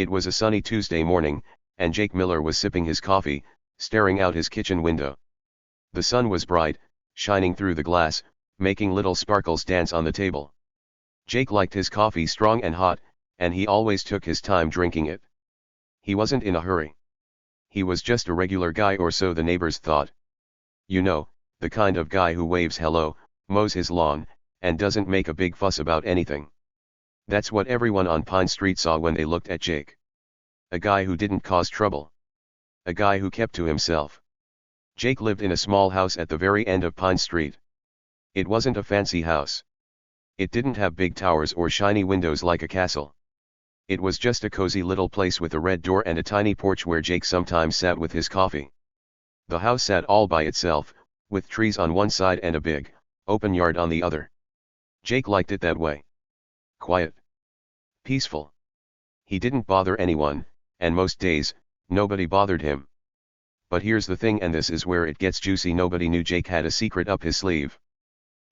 It was a sunny Tuesday morning, and Jake Miller was sipping his coffee, staring out his kitchen window. The sun was bright, shining through the glass, making little sparkles dance on the table. Jake liked his coffee strong and hot, and he always took his time drinking it. He wasn't in a hurry. He was just a regular guy, or so the neighbors thought. You know, the kind of guy who waves hello, mows his lawn, and doesn't make a big fuss about anything. That's what everyone on Pine Street saw when they looked at Jake. A guy who didn't cause trouble. A guy who kept to himself. Jake lived in a small house at the very end of Pine Street. It wasn't a fancy house. It didn't have big towers or shiny windows like a castle. It was just a cozy little place with a red door and a tiny porch where Jake sometimes sat with his coffee. The house sat all by itself, with trees on one side and a big, open yard on the other. Jake liked it that way. Quiet. Peaceful. He didn't bother anyone, and most days, nobody bothered him. But here's the thing, and this is where it gets juicy. Nobody knew Jake had a secret up his sleeve.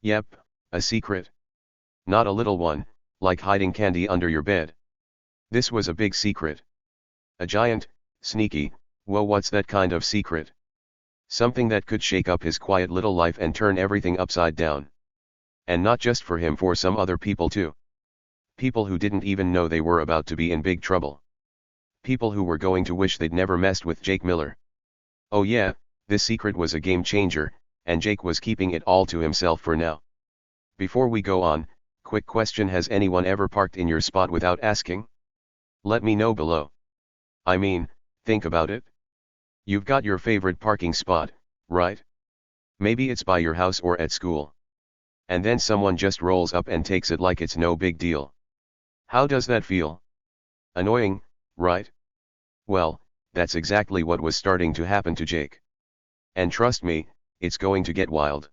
Yep, a secret. Not a little one, like hiding candy under your bed. This was a big secret. A giant, sneaky, whoa, what's that kind of secret? Something that could shake up his quiet little life and turn everything upside down. And not just for him, for some other people too. People who didn't even know they were about to be in big trouble. People who were going to wish they'd never messed with Jake Miller. Oh yeah, this secret was a game changer, and Jake was keeping it all to himself for now. Before we go on, quick question: has anyone ever parked in your spot without asking? Let me know below. I mean, think about it. You've got your favorite parking spot, right? Maybe it's by your house or at school. And then someone just rolls up and takes it like it's no big deal. How does that feel? Annoying, right? Well, that's exactly what was starting to happen to Jake. And trust me, it's going to get wild.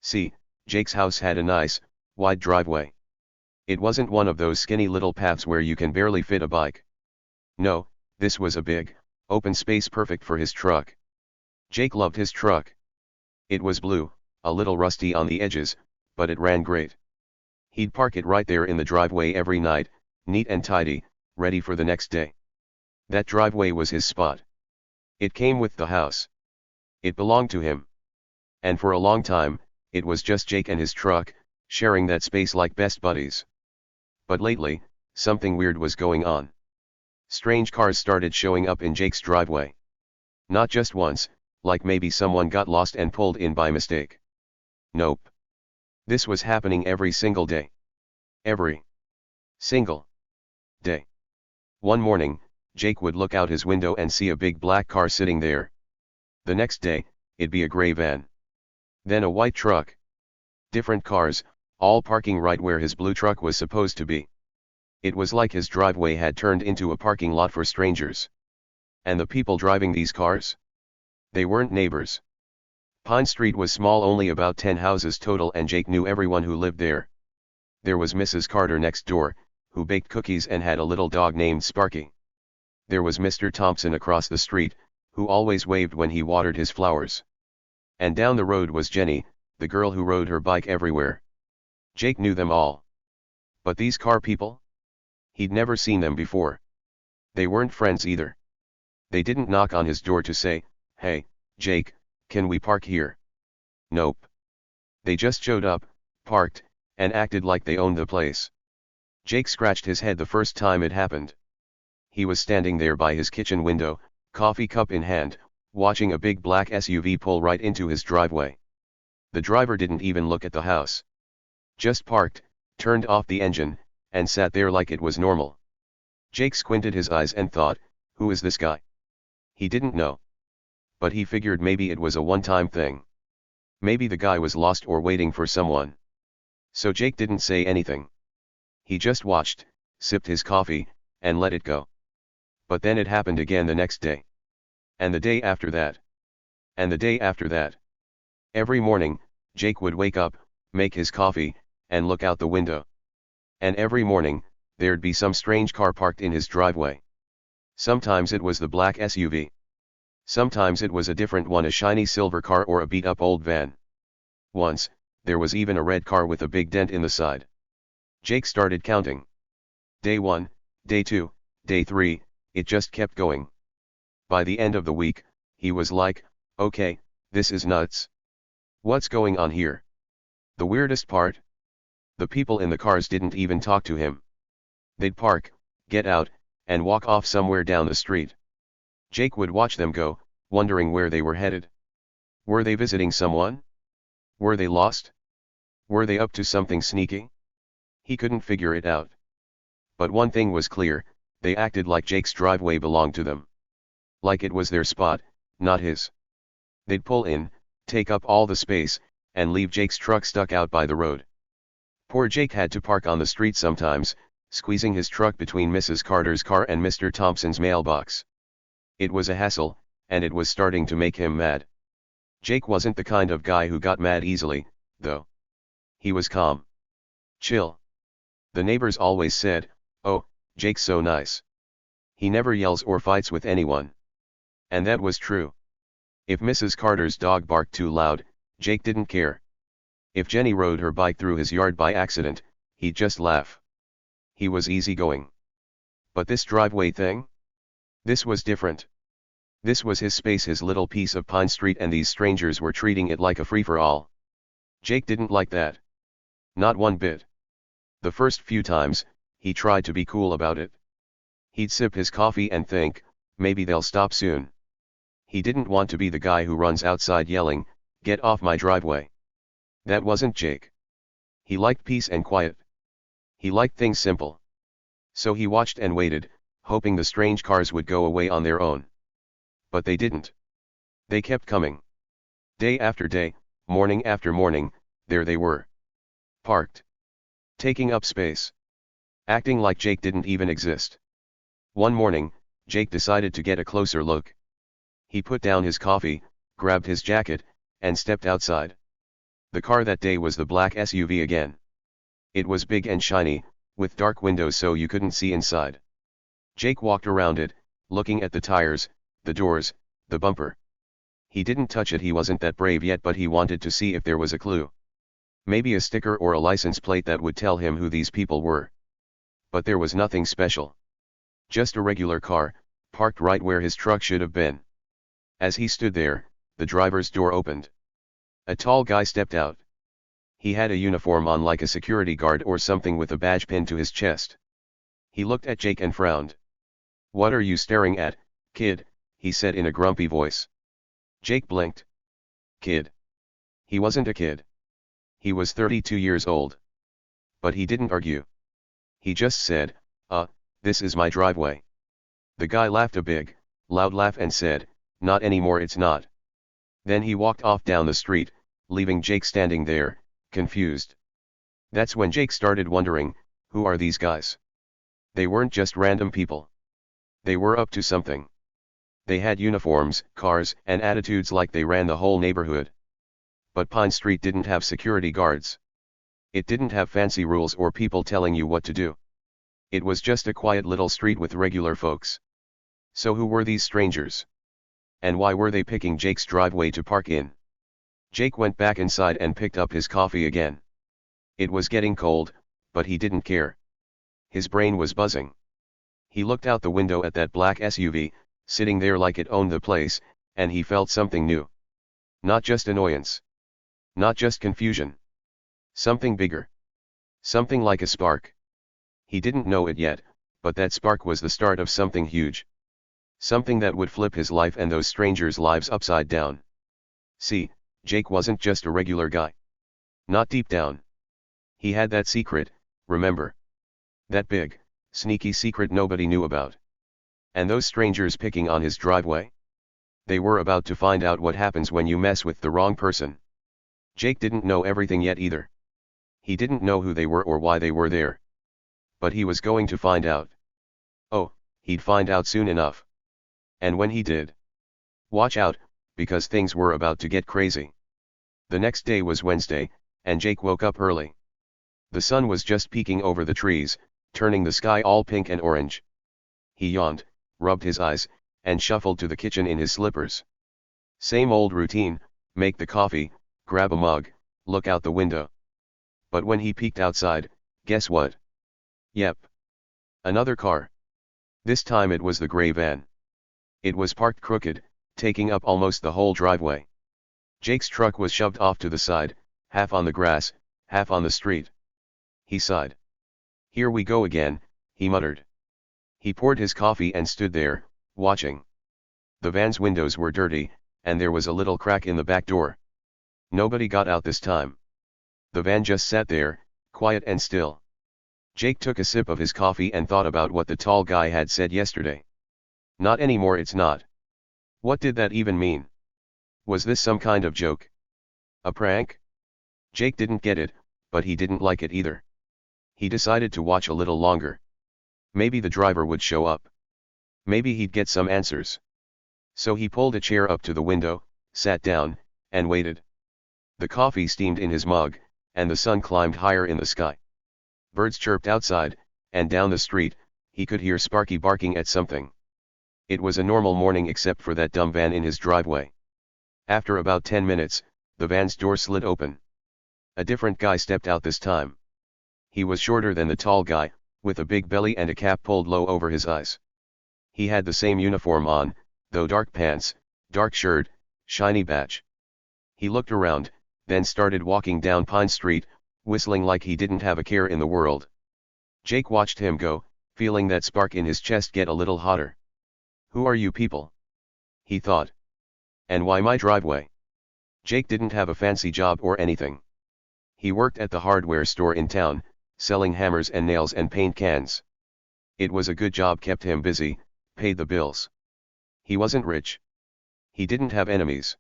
See, Jake's house had a nice, wide driveway. It wasn't one of those skinny little paths where you can barely fit a bike. No, this was a big, open space perfect for his truck. Jake loved his truck. It was blue, a little rusty on the edges, but it ran great. He'd park it right there in the driveway every night, neat and tidy, ready for the next day. That driveway was his spot. It came with the house. It belonged to him. And for a long time, it was just Jake and his truck, sharing that space like best buddies. But lately, something weird was going on. Strange cars started showing up in Jake's driveway. Not just once, like maybe someone got lost and pulled in by mistake. Nope. This was happening every single day. Every single day. One morning, Jake would look out his window and see a big black car sitting there. The next day, it'd be a gray van. Then a white truck. Different cars, all parking right where his blue truck was supposed to be. It was like his driveway had turned into a parking lot for strangers. And the people driving these cars? They weren't neighbors. Pine Street was small, only about 10 houses total, and Jake knew everyone who lived there. There was Mrs. Carter next door, who baked cookies and had a little dog named Sparky. There was Mr. Thompson across the street, who always waved when he watered his flowers. And down the road was Jenny, the girl who rode her bike everywhere. Jake knew them all. But these car people? He'd never seen them before. They weren't friends either. They didn't knock on his door to say, "Hey, Jake, can we park here?" Nope. They just showed up, parked, and acted like they owned the place. Jake scratched his head the first time it happened. He was standing there by his kitchen window, coffee cup in hand, watching a big black SUV pull right into his driveway. The driver didn't even look at the house. Just parked, turned off the engine, and sat there like it was normal. Jake squinted his eyes and thought, who is this guy? He didn't know. But he figured maybe it was a one-time thing. Maybe the guy was lost or waiting for someone. So Jake didn't say anything. He just watched, sipped his coffee, and let it go. But then it happened again the next day. And the day after that. And the day after that. Every morning, Jake would wake up, make his coffee, and look out the window. And every morning, there'd be some strange car parked in his driveway. Sometimes it was the black SUV. Sometimes it was a different one, a shiny silver car or a beat-up old van. Once, there was even a red car with a big dent in the side. Jake started counting. Day 1, day 2, Day 3, it just kept going. By the end of the week, he was like, okay, this is nuts. What's going on here? The weirdest part? The people in the cars didn't even talk to him. They'd park, get out, and walk off somewhere down the street. Jake would watch them go, wondering where they were headed. Were they visiting someone? Were they lost? Were they up to something sneaky? He couldn't figure it out. But one thing was clear, they acted like Jake's driveway belonged to them. Like it was their spot, not his. They'd pull in, take up all the space, and leave Jake's truck stuck out by the road. Poor Jake had to park on the street sometimes, squeezing his truck between Mrs. Carter's car and Mr. Thompson's mailbox. It was a hassle, and it was starting to make him mad. Jake wasn't the kind of guy who got mad easily, though. He was calm. Chill. The neighbors always said, "Oh, Jake's so nice. He never yells or fights with anyone." And that was true. If Mrs. Carter's dog barked too loud, Jake didn't care. If Jenny rode her bike through his yard by accident, he'd just laugh. He was easygoing. But this driveway thing? This was different. This was his space, his little piece of Pine Street, and these strangers were treating it like a free-for-all. Jake didn't like that. Not one bit. The first few times, he tried to be cool about it. He'd sip his coffee and think, maybe they'll stop soon. He didn't want to be the guy who runs outside yelling, "Get off my driveway." That wasn't Jake. He liked peace and quiet. He liked things simple. So he watched and waited, hoping the strange cars would go away on their own. But they didn't. They kept coming. Day after day, morning after morning, there they were. Parked. Taking up space. Acting like Jake didn't even exist. One morning, Jake decided to get a closer look. He put down his coffee, grabbed his jacket, and stepped outside. The car that day was the black SUV again. It was big and shiny, with dark windows so you couldn't see inside. Jake walked around it, looking at the tires, the doors, the bumper. He didn't touch it, he wasn't that brave yet, but he wanted to see if there was a clue. Maybe a sticker or a license plate that would tell him who these people were. But there was nothing special. Just a regular car, parked right where his truck should have been. As he stood there, the driver's door opened. A tall guy stepped out. He had a uniform on, like a security guard or something, with a badge pinned to his chest. He looked at Jake and frowned. "What are you staring at, kid?" he said in a grumpy voice. Jake blinked. Kid. He wasn't a kid. He was 32 years old. But he didn't argue. He just said, "This is my driveway." The guy laughed a big, loud laugh and said, "Not anymore, it's not." Then he walked off down the street, leaving Jake standing there, confused. That's when Jake started wondering, who are these guys? They weren't just random people. They were up to something. They had uniforms, cars, and attitudes like they ran the whole neighborhood. But Pine Street didn't have security guards. It didn't have fancy rules or people telling you what to do. It was just a quiet little street with regular folks. So who were these strangers? And why were they picking Jake's driveway to park in? Jake went back inside and picked up his coffee again. It was getting cold, but he didn't care. His brain was buzzing. He looked out the window at that black SUV, sitting there like it owned the place, and he felt something new. Not just annoyance. Not just confusion. Something bigger. Something like a spark. He didn't know it yet, but that spark was the start of something huge. Something that would flip his life and those strangers' lives upside down. See, Jake wasn't just a regular guy. Not deep down. He had that secret, remember? That big, sneaky secret nobody knew about. And those strangers picking on his driveway? They were about to find out what happens when you mess with the wrong person. Jake didn't know everything yet either. He didn't know who they were or why they were there. But he was going to find out. Oh, he'd find out soon enough. And when he did, watch out, because things were about to get crazy. The next day was Wednesday, and Jake woke up early. The sun was just peeking over the trees, turning the sky all pink and orange. He yawned, rubbed his eyes, and shuffled to the kitchen in his slippers. Same old routine, make the coffee, grab a mug, look out the window. But when he peeked outside, guess what? Yep. Another car. This time it was the gray van. It was parked crooked, taking up almost the whole driveway. Jake's truck was shoved off to the side, half on the grass, half on the street. He sighed. "Here we go again," he muttered. He poured his coffee and stood there, watching. The van's windows were dirty, and there was a little crack in the back door. Nobody got out this time. The van just sat there, quiet and still. Jake took a sip of his coffee and thought about what the tall guy had said yesterday. "Not anymore, it's not." What did that even mean? Was this some kind of joke? A prank? Jake didn't get it, but he didn't like it either. He decided to watch a little longer. Maybe the driver would show up. Maybe he'd get some answers. So he pulled a chair up to the window, sat down, and waited. The coffee steamed in his mug, and the sun climbed higher in the sky. Birds chirped outside, and down the street, he could hear Sparky barking at something. It was a normal morning except for that dumb van in his driveway. After about 10 minutes, the van's door slid open. A different guy stepped out this time. He was shorter than the tall guy, with a big belly and a cap pulled low over his eyes. He had the same uniform on, though dark pants, dark shirt, shiny badge. He looked around, then started walking down Pine Street, whistling like he didn't have a care in the world. Jake watched him go, feeling that spark in his chest get a little hotter. "Who are you people?" he thought. "And why my driveway?" Jake didn't have a fancy job or anything. He worked at the hardware store in town, selling hammers and nails and paint cans. It was a good job, kept him busy, paid the bills. He wasn't rich. He didn't have enemies.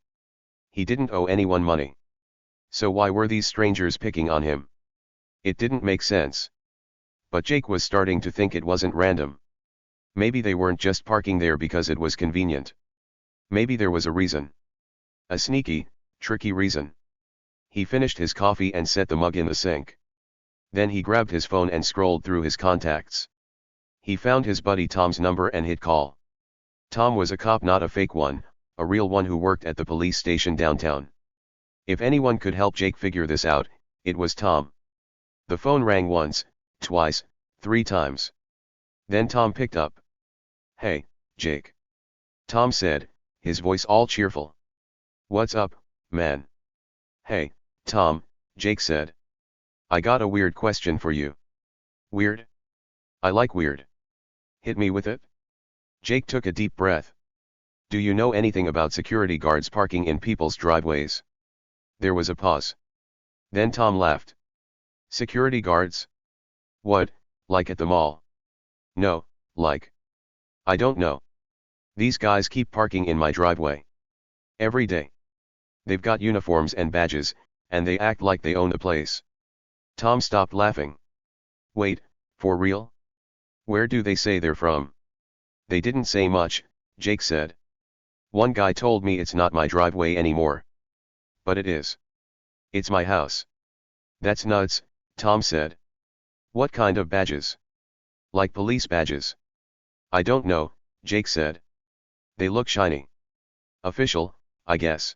He didn't owe anyone money. So why were these strangers picking on him? It didn't make sense. But Jake was starting to think it wasn't random. Maybe they weren't just parking there because it was convenient. Maybe there was a reason. A sneaky, tricky reason. He finished his coffee and set the mug in the sink. Then he grabbed his phone and scrolled through his contacts. He found his buddy Tom's number and hit call. Tom was a cop, not a fake one, a real one who worked at the police station downtown. If anyone could help Jake figure this out, it was Tom. The phone rang once, twice, 3 times. Then Tom picked up. "Hey, Jake," Tom said, his voice all cheerful. "What's up, man?" "Hey, Tom," Jake said. "I got a weird question for you." "Weird? I like weird. Hit me with it." Jake took a deep breath. "Do you know anything about security guards parking in people's driveways?" There was a pause. Then Tom laughed. "Security guards? What, like at the mall?" "No, like. I don't know. These guys keep parking in my driveway. Every day. They've got uniforms and badges, and they act like they own the place." Tom stopped laughing. "Wait, for real? Where do they say they're from?" "They didn't say much," Jake said. "One guy told me it's not my driveway anymore." "But it is. It's my house." "That's nuts," Tom said. "What kind of badges?" "Like police badges." "I don't know," Jake said. "They look shiny. Official, I guess.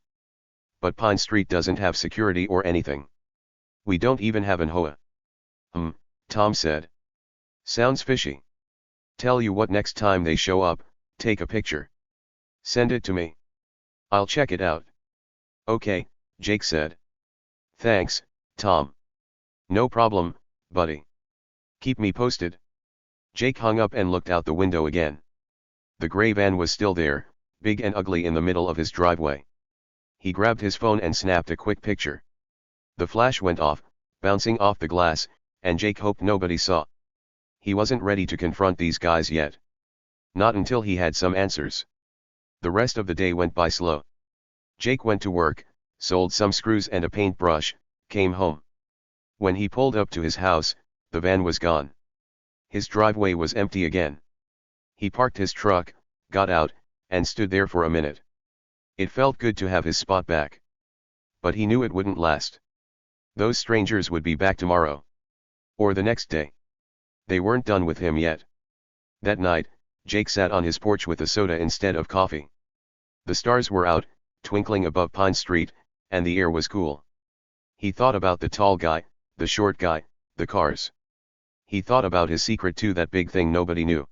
But Pine Street doesn't have security or anything. We don't even have an HOA. Tom said. "Sounds fishy. Tell you what, next time they show up, take a picture. Send it to me. I'll check it out." "Okay," Jake said. "Thanks, Tom." "No problem, buddy. Keep me posted." Jake hung up and looked out the window again. The gray van was still there, big and ugly in the middle of his driveway. He grabbed his phone and snapped a quick picture. The flash went off, bouncing off the glass, and Jake hoped nobody saw. He wasn't ready to confront these guys yet. Not until he had some answers. The rest of the day went by slow. Jake went to work, sold some screws and a paintbrush, came home. When he pulled up to his house, the van was gone. His driveway was empty again. He parked his truck, got out, and stood there for a minute. It felt good to have his spot back. But he knew it wouldn't last. Those strangers would be back tomorrow. Or the next day. They weren't done with him yet. That night, Jake sat on his porch with a soda instead of coffee. The stars were out, twinkling above Pine Street, and the air was cool. He thought about the tall guy, the short guy, the cars. He thought about his secret too, that big thing nobody knew.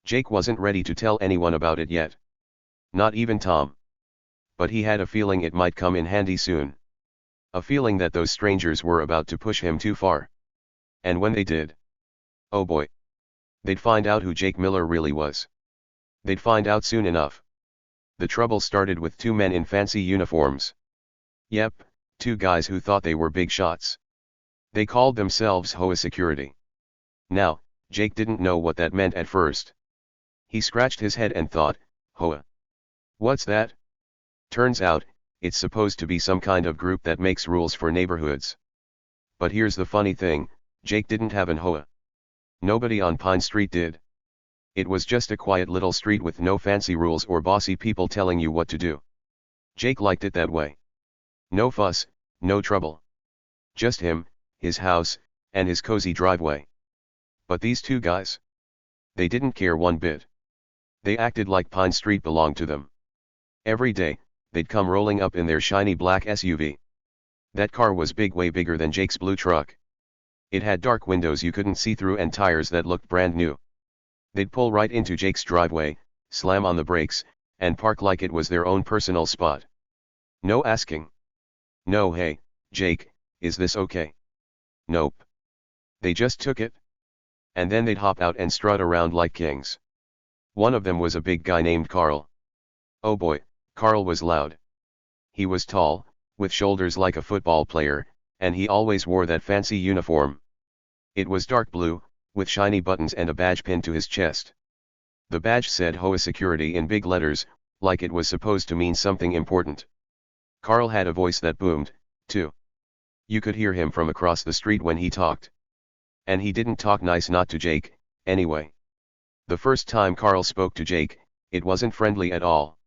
Jake wasn't ready to tell anyone about it yet. Not even Tom. But he had a feeling it might come in handy soon. A feeling that those strangers were about to push him too far. And when they did, oh boy, they'd find out who Jake Miller really was. They'd find out soon enough. The trouble started with two men in fancy uniforms. Yep, two guys who thought they were big shots. They called themselves HOA security. Now, Jake didn't know what that meant at first. He scratched his head and thought, HOA? What's that? Turns out, it's supposed to be some kind of group that makes rules for neighborhoods. But here's the funny thing, Jake didn't have an HOA. Nobody on Pine Street did. It was just a quiet little street with no fancy rules or bossy people telling you what to do. Jake liked it that way. No fuss, no trouble. Just him, his house, and his cozy driveway. But these two guys? They didn't care one bit. They acted like Pine Street belonged to them. Every day, they'd come rolling up in their shiny black SUV. That car was big, way bigger than Jake's blue truck. It had dark windows you couldn't see through and tires that looked brand new. They'd pull right into Jake's driveway, slam on the brakes, and park like it was their own personal spot. No asking. No, hey, Jake, is this okay? Nope. They just took it. And then they'd hop out and strut around like kings. One of them was a big guy named Carl. Oh boy, Carl was loud. He was tall, with shoulders like a football player, and he always wore that fancy uniform. It was dark blue, with shiny buttons and a badge pinned to his chest. The badge said HOA Security in big letters, like it was supposed to mean something important. Carl had a voice that boomed, too. You could hear him from across the street when he talked. And he didn't talk nice, not to Jake, anyway. The first time Carl spoke to Jake, it wasn't friendly at all.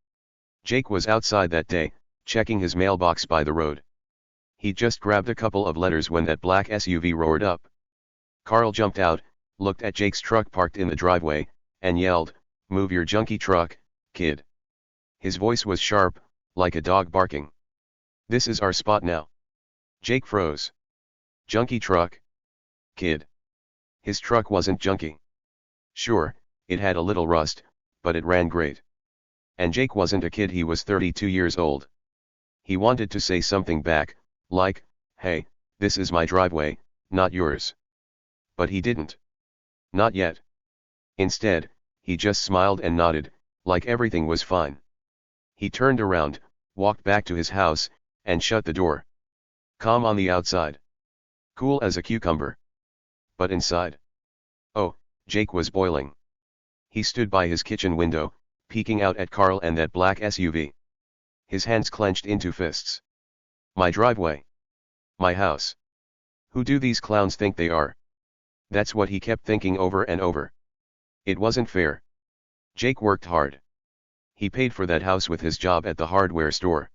Jake was outside that day, checking his mailbox by the road. He just grabbed a couple of letters when that black SUV roared up. Carl jumped out, looked at Jake's truck parked in the driveway, and yelled, "Move your junky truck, kid." His voice was sharp, like a dog barking. "This is our spot now." Jake froze. Junky truck? Kid. His truck wasn't junky. Sure, it had a little rust, but it ran great. And Jake wasn't a kid, he was 32 years old. He wanted to say something back, like, "Hey, this is my driveway, not yours." But he didn't. Not yet. Instead, he just smiled and nodded, like everything was fine. He turned around, walked back to his house, and shut the door. Calm on the outside. Cool as a cucumber. But inside? Oh, Jake was boiling. He stood by his kitchen window, peeking out at Carl and that black SUV. His hands clenched into fists. My driveway. My house. Who do these clowns think they are? That's what he kept thinking over and over. It wasn't fair. Jake worked hard. He paid for that house with his job at the hardware store.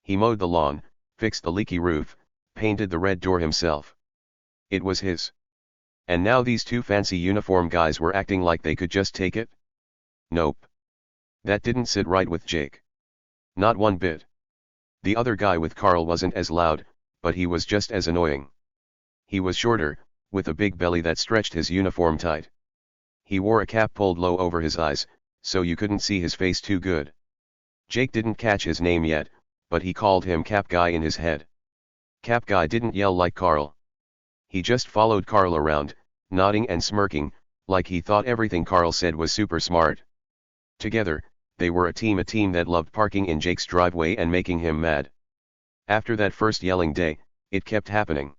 He mowed the lawn, fixed the leaky roof, painted the red door himself. It was his. And now these two fancy uniform guys were acting like they could just take it? Nope. That didn't sit right with Jake. Not one bit. The other guy with Carl wasn't as loud, but he was just as annoying. He was shorter, with a big belly that stretched his uniform tight. He wore a cap pulled low over his eyes, so you couldn't see his face too good. Jake didn't catch his name yet, but he called him Cap Guy in his head. Cap Guy didn't yell like Carl. He just followed Carl around, nodding and smirking, like he thought everything Carl said was super smart. Together, they were a team that loved parking in Jake's driveway and making him mad. After that first yelling day, it kept happening.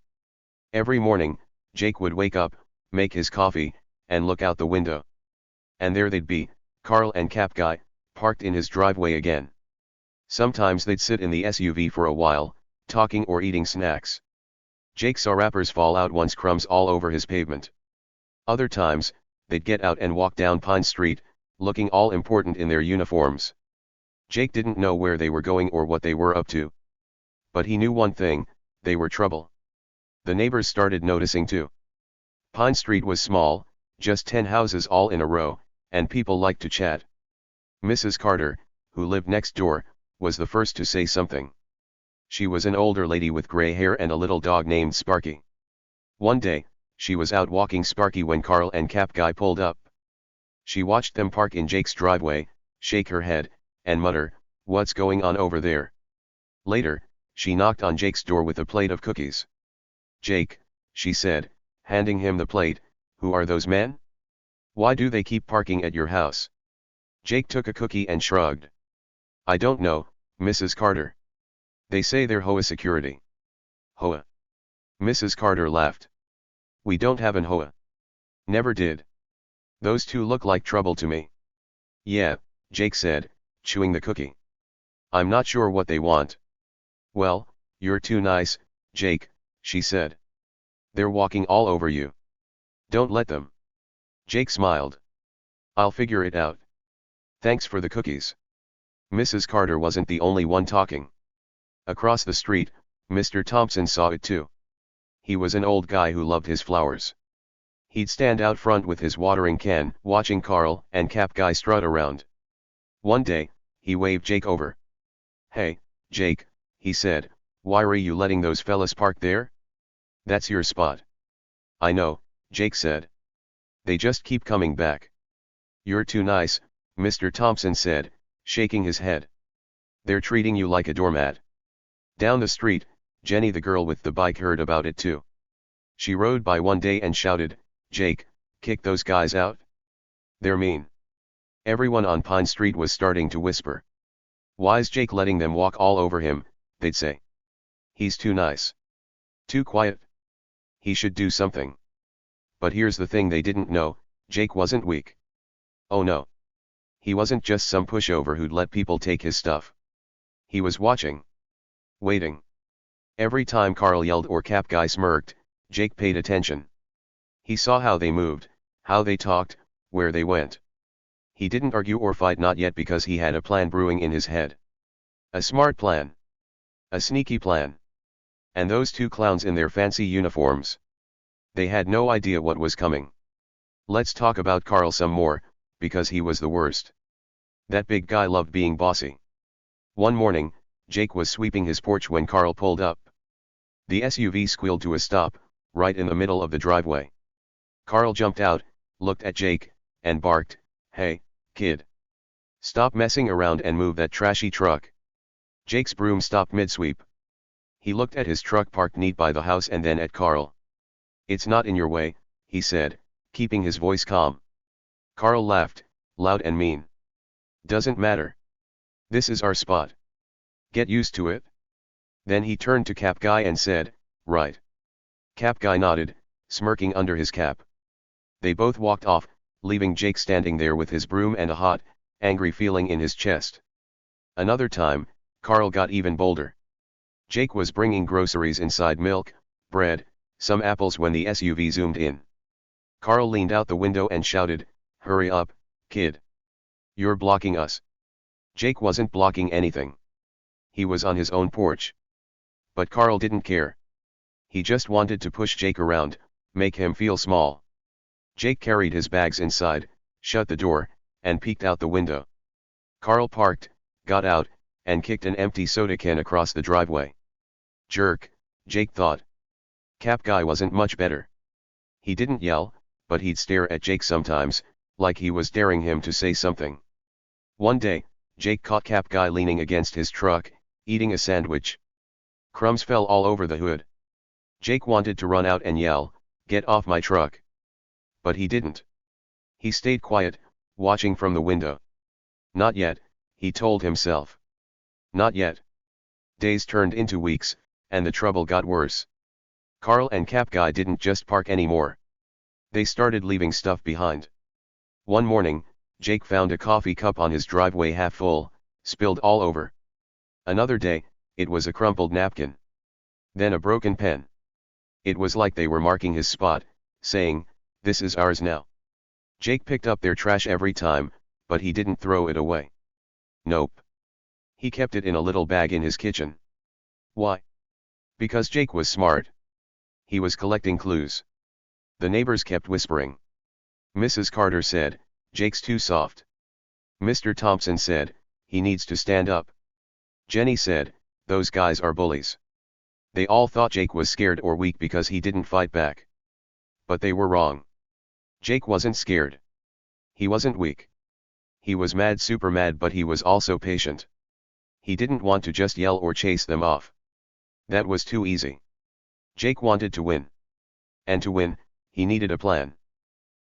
Every morning, Jake would wake up, make his coffee, and look out the window. And there they'd be, Carl and Cap Guy, parked in his driveway again. Sometimes they'd sit in the SUV for a while, talking or eating snacks. Jake saw wrappers fall out once, crumbs all over his pavement. Other times, they'd get out and walk down Pine Street, looking all important in their uniforms. Jake didn't know where they were going or what they were up to. But he knew one thing, they were trouble. The neighbors started noticing too. Pine Street was small, just 10 houses all in a row, and people liked to chat. Mrs. Carter, who lived next door, was the first to say something. She was an older lady with gray hair and a little dog named Sparky. One day, she was out walking Sparky when Carl and Cap Guy pulled up. She watched them park in Jake's driveway, shake her head, and mutter, "What's going on over there?" Later, she knocked on Jake's door with a plate of cookies. "Jake," she said, handing him the plate, "who are those men? Why do they keep parking at your house?" Jake took a cookie and shrugged. "I don't know, Mrs. Carter. They say they're HOA security." "HOA?" Mrs. Carter laughed. "We don't have an HOA. Never did. Those two look like trouble to me." "Yeah," Jake said, chewing the cookie. "I'm not sure what they want." "Well, you're too nice, Jake," she said. "They're walking all over you. Don't let them." Jake smiled. "I'll figure it out. Thanks for the cookies." Mrs. Carter wasn't the only one talking. Across the street, Mr. Thompson saw it too. He was an old guy who loved his flowers. He'd stand out front with his watering can, watching Carl and Cap Guy strut around. One day, he waved Jake over. "Hey, Jake," he said, "why are you letting those fellas park there? That's your spot." "I know," Jake said. "They just keep coming back." "You're too nice," Mr. Thompson said, shaking his head. "They're treating you like a doormat." Down the street, Jenny, the girl with the bike, heard about it too. She rode by one day and shouted, "Jake, kick those guys out. They're mean." Everyone on Pine Street was starting to whisper. "Why's Jake letting them walk all over him?" they'd say. "He's too nice. Too quiet. He should do something." But here's the thing they didn't know, Jake wasn't weak. Oh no. He wasn't just some pushover who'd let people take his stuff. He was watching. Waiting. Every time Carl yelled or Cap Guy smirked, Jake paid attention. He saw how they moved, how they talked, where they went. He didn't argue or fight, not yet, because he had a plan brewing in his head. A smart plan. A sneaky plan. And those two clowns in their fancy uniforms. They had no idea what was coming. Let's talk about Carl some more, because he was the worst. That big guy loved being bossy. One morning, Jake was sweeping his porch when Carl pulled up. The SUV squealed to a stop, right in the middle of the driveway. Carl jumped out, looked at Jake, and barked, "Hey, kid. Stop messing around and move that trashy truck." Jake's broom stopped mid-sweep. He looked at his truck parked neat by the house and then at Carl. "It's not in your way," he said, keeping his voice calm. Carl laughed, loud and mean. "Doesn't matter. This is our spot. Get used to it." Then he turned to Cap Guy and said, "Right." Cap Guy nodded, smirking under his cap. They both walked off, leaving Jake standing there with his broom and a hot, angry feeling in his chest. Another time, Carl got even bolder. Jake was bringing groceries inside: milk, bread, some apples, when the SUV zoomed in. Carl leaned out the window and shouted, "Hurry up, kid. You're blocking us." Jake wasn't blocking anything. He was on his own porch. But Carl didn't care. He just wanted to push Jake around, make him feel small. Jake carried his bags inside, shut the door, and peeked out the window. Carl parked, got out, and kicked an empty soda can across the driveway. Jerk, Jake thought. Cap Guy wasn't much better. He didn't yell, but he'd stare at Jake sometimes, like he was daring him to say something. One day, Jake caught Cap Guy leaning against his truck, eating a sandwich. Crumbs fell all over the hood. Jake wanted to run out and yell, "Get off my truck!" But he didn't. He stayed quiet, watching from the window. Not yet, he told himself. Not yet. Days turned into weeks, and the trouble got worse. Carl and Cap Guy didn't just park anymore. They started leaving stuff behind. One morning, Jake found a coffee cup on his driveway, half full, spilled all over. Another day, it was a crumpled napkin. Then a broken pen. It was like they were marking his spot, saying, "This is ours now." Jake picked up their trash every time, but he didn't throw it away. Nope. He kept it in a little bag in his kitchen. Why? Because Jake was smart. He was collecting clues. The neighbors kept whispering. Mrs. Carter said, "Jake's too soft." Mr. Thompson said, "He needs to stand up." Jenny said, "Those guys are bullies." They all thought Jake was scared or weak because he didn't fight back. But they were wrong. Jake wasn't scared. He wasn't weak. He was mad, super mad, but he was also patient. He didn't want to just yell or chase them off. That was too easy. Jake wanted to win. And to win, he needed a plan.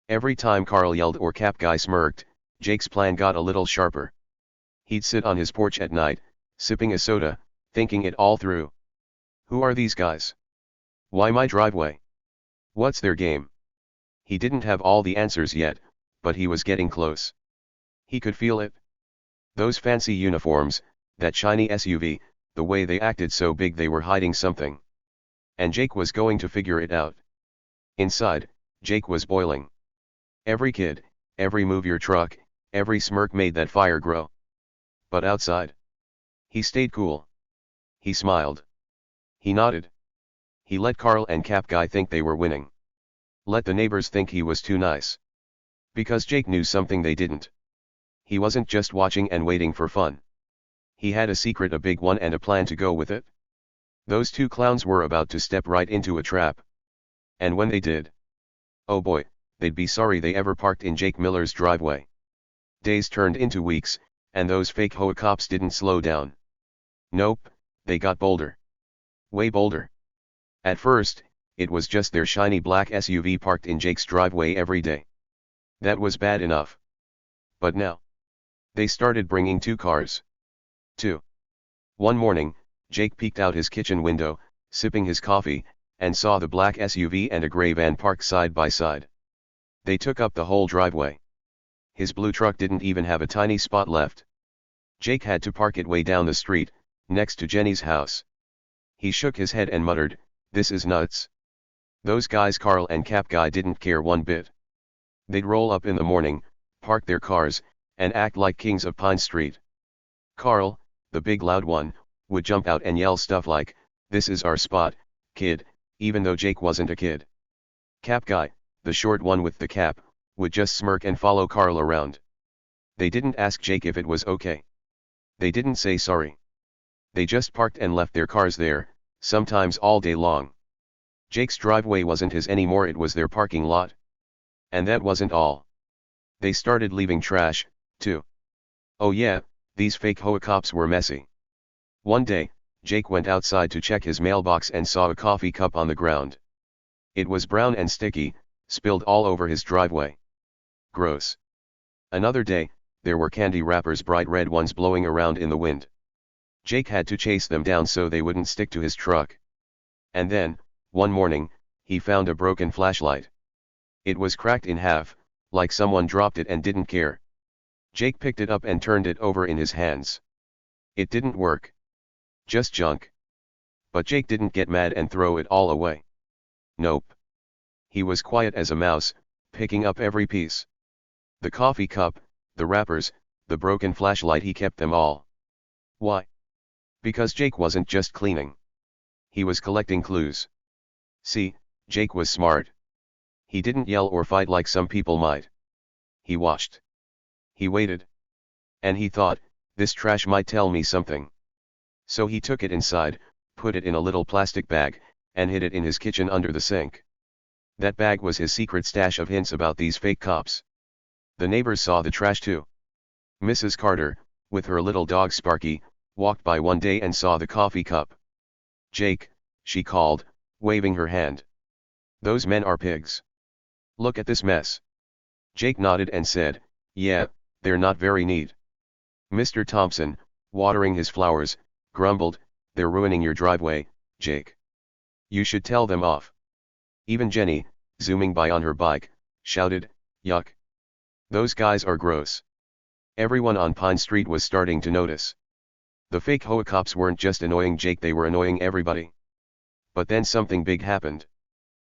Every time Carl yelled or Cap Guy smirked, Jake's plan got a little sharper. He'd sit on his porch at night, sipping a soda, thinking it all through. Who are these guys? Why my driveway? What's their game? He didn't have all the answers yet, but he was getting close. He could feel it. Those fancy uniforms, that shiny SUV, the way they acted so big they were hiding something. And Jake was going to figure it out. Inside, Jake was boiling. Every kid, every move your truck, every smirk made that fire grow. But outside, he stayed cool. He smiled. He nodded. He let Carl and Cap Guy think they were winning. Let the neighbors think he was too nice. Because Jake knew something they didn't. He wasn't just watching and waiting for fun. He had a secret, a big one, and a plan to go with it. Those two clowns were about to step right into a trap. And when they did, oh boy, they'd be sorry they ever parked in Jake Miller's driveway. Days turned into weeks, and those fake HOA cops didn't slow down. Nope, they got bolder. Way bolder. At first, it was just their shiny black SUV parked in Jake's driveway every day. That was bad enough. But now, they started bringing two cars. Two. One morning, Jake peeked out his kitchen window, sipping his coffee, and saw the black SUV and a gray van parked side by side. They took up the whole driveway. His blue truck didn't even have a tiny spot left. Jake had to park it way down the street, next to Jenny's house. He shook his head and muttered, "This is nuts." Those guys Carl and Cap Guy didn't care one bit. They'd roll up in the morning, park their cars, and act like kings of Pine Street. Carl, the big loud one, would jump out and yell stuff like, "This is our spot, kid," even though Jake wasn't a kid. Cap Guy, the short one with the cap, would just smirk and follow Carl around. They didn't ask Jake if it was okay. They didn't say sorry. They just parked and left their cars there, sometimes all day long. Jake's driveway wasn't his anymore, it was their parking lot. And that wasn't all. They started leaving trash, too. Oh yeah, these fake HOA cops were messy. One day, Jake went outside to check his mailbox and saw a coffee cup on the ground. It was brown and sticky, spilled all over his driveway. Gross. Another day, there were candy wrappers, bright red ones, blowing around in the wind. Jake had to chase them down so they wouldn't stick to his truck. And then, one morning, he found a broken flashlight. It was cracked in half, like someone dropped it and didn't care. Jake picked it up and turned it over in his hands. It didn't work. Just junk. But Jake didn't get mad and throw it all away. Nope. He was quiet as a mouse, picking up every piece. The coffee cup, the wrappers, the broken flashlight, he kept them all. Why? Because Jake wasn't just cleaning. He was collecting clues. See, Jake was smart. He didn't yell or fight like some people might. He watched. He waited. And he thought, this trash might tell me something. So he took it inside, put it in a little plastic bag, and hid it in his kitchen under the sink. That bag was his secret stash of hints about these fake cops. The neighbors saw the trash too. Mrs. Carter, with her little dog Sparky, walked by one day and saw the coffee cup. "Jake," she called, waving her hand. "Those men are pigs. Look at this mess." Jake nodded and said, "Yeah, they're not very neat." Mr. Thompson, watering his flowers, grumbled, "They're ruining your driveway, Jake. You should tell them off." Even Jenny, zooming by on her bike, shouted, "Yuck. Those guys are gross." Everyone on Pine Street was starting to notice. The fake HOA cops weren't just annoying Jake, they were annoying everybody. But then something big happened.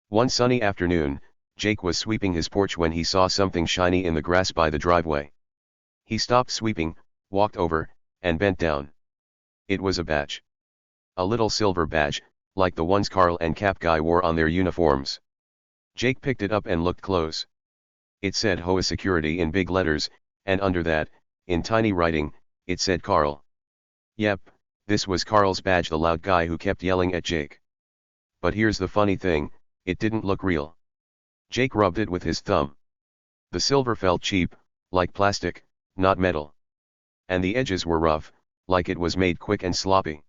One sunny afternoon, Jake was sweeping his porch when he saw something shiny in the grass by the driveway. He stopped sweeping, walked over, and bent down. It was a badge. A little silver badge, like the ones Carl and Cap Guy wore on their uniforms. Jake picked it up and looked close. It said HOA Security in big letters, and under that, in tiny writing, it said Carl. Yep, this was Carl's badge, the loud guy who kept yelling at Jake. But here's the funny thing, it didn't look real. Jake rubbed it with his thumb. The silver felt cheap, like plastic, not metal. And the edges were rough, like it was made quick and sloppy.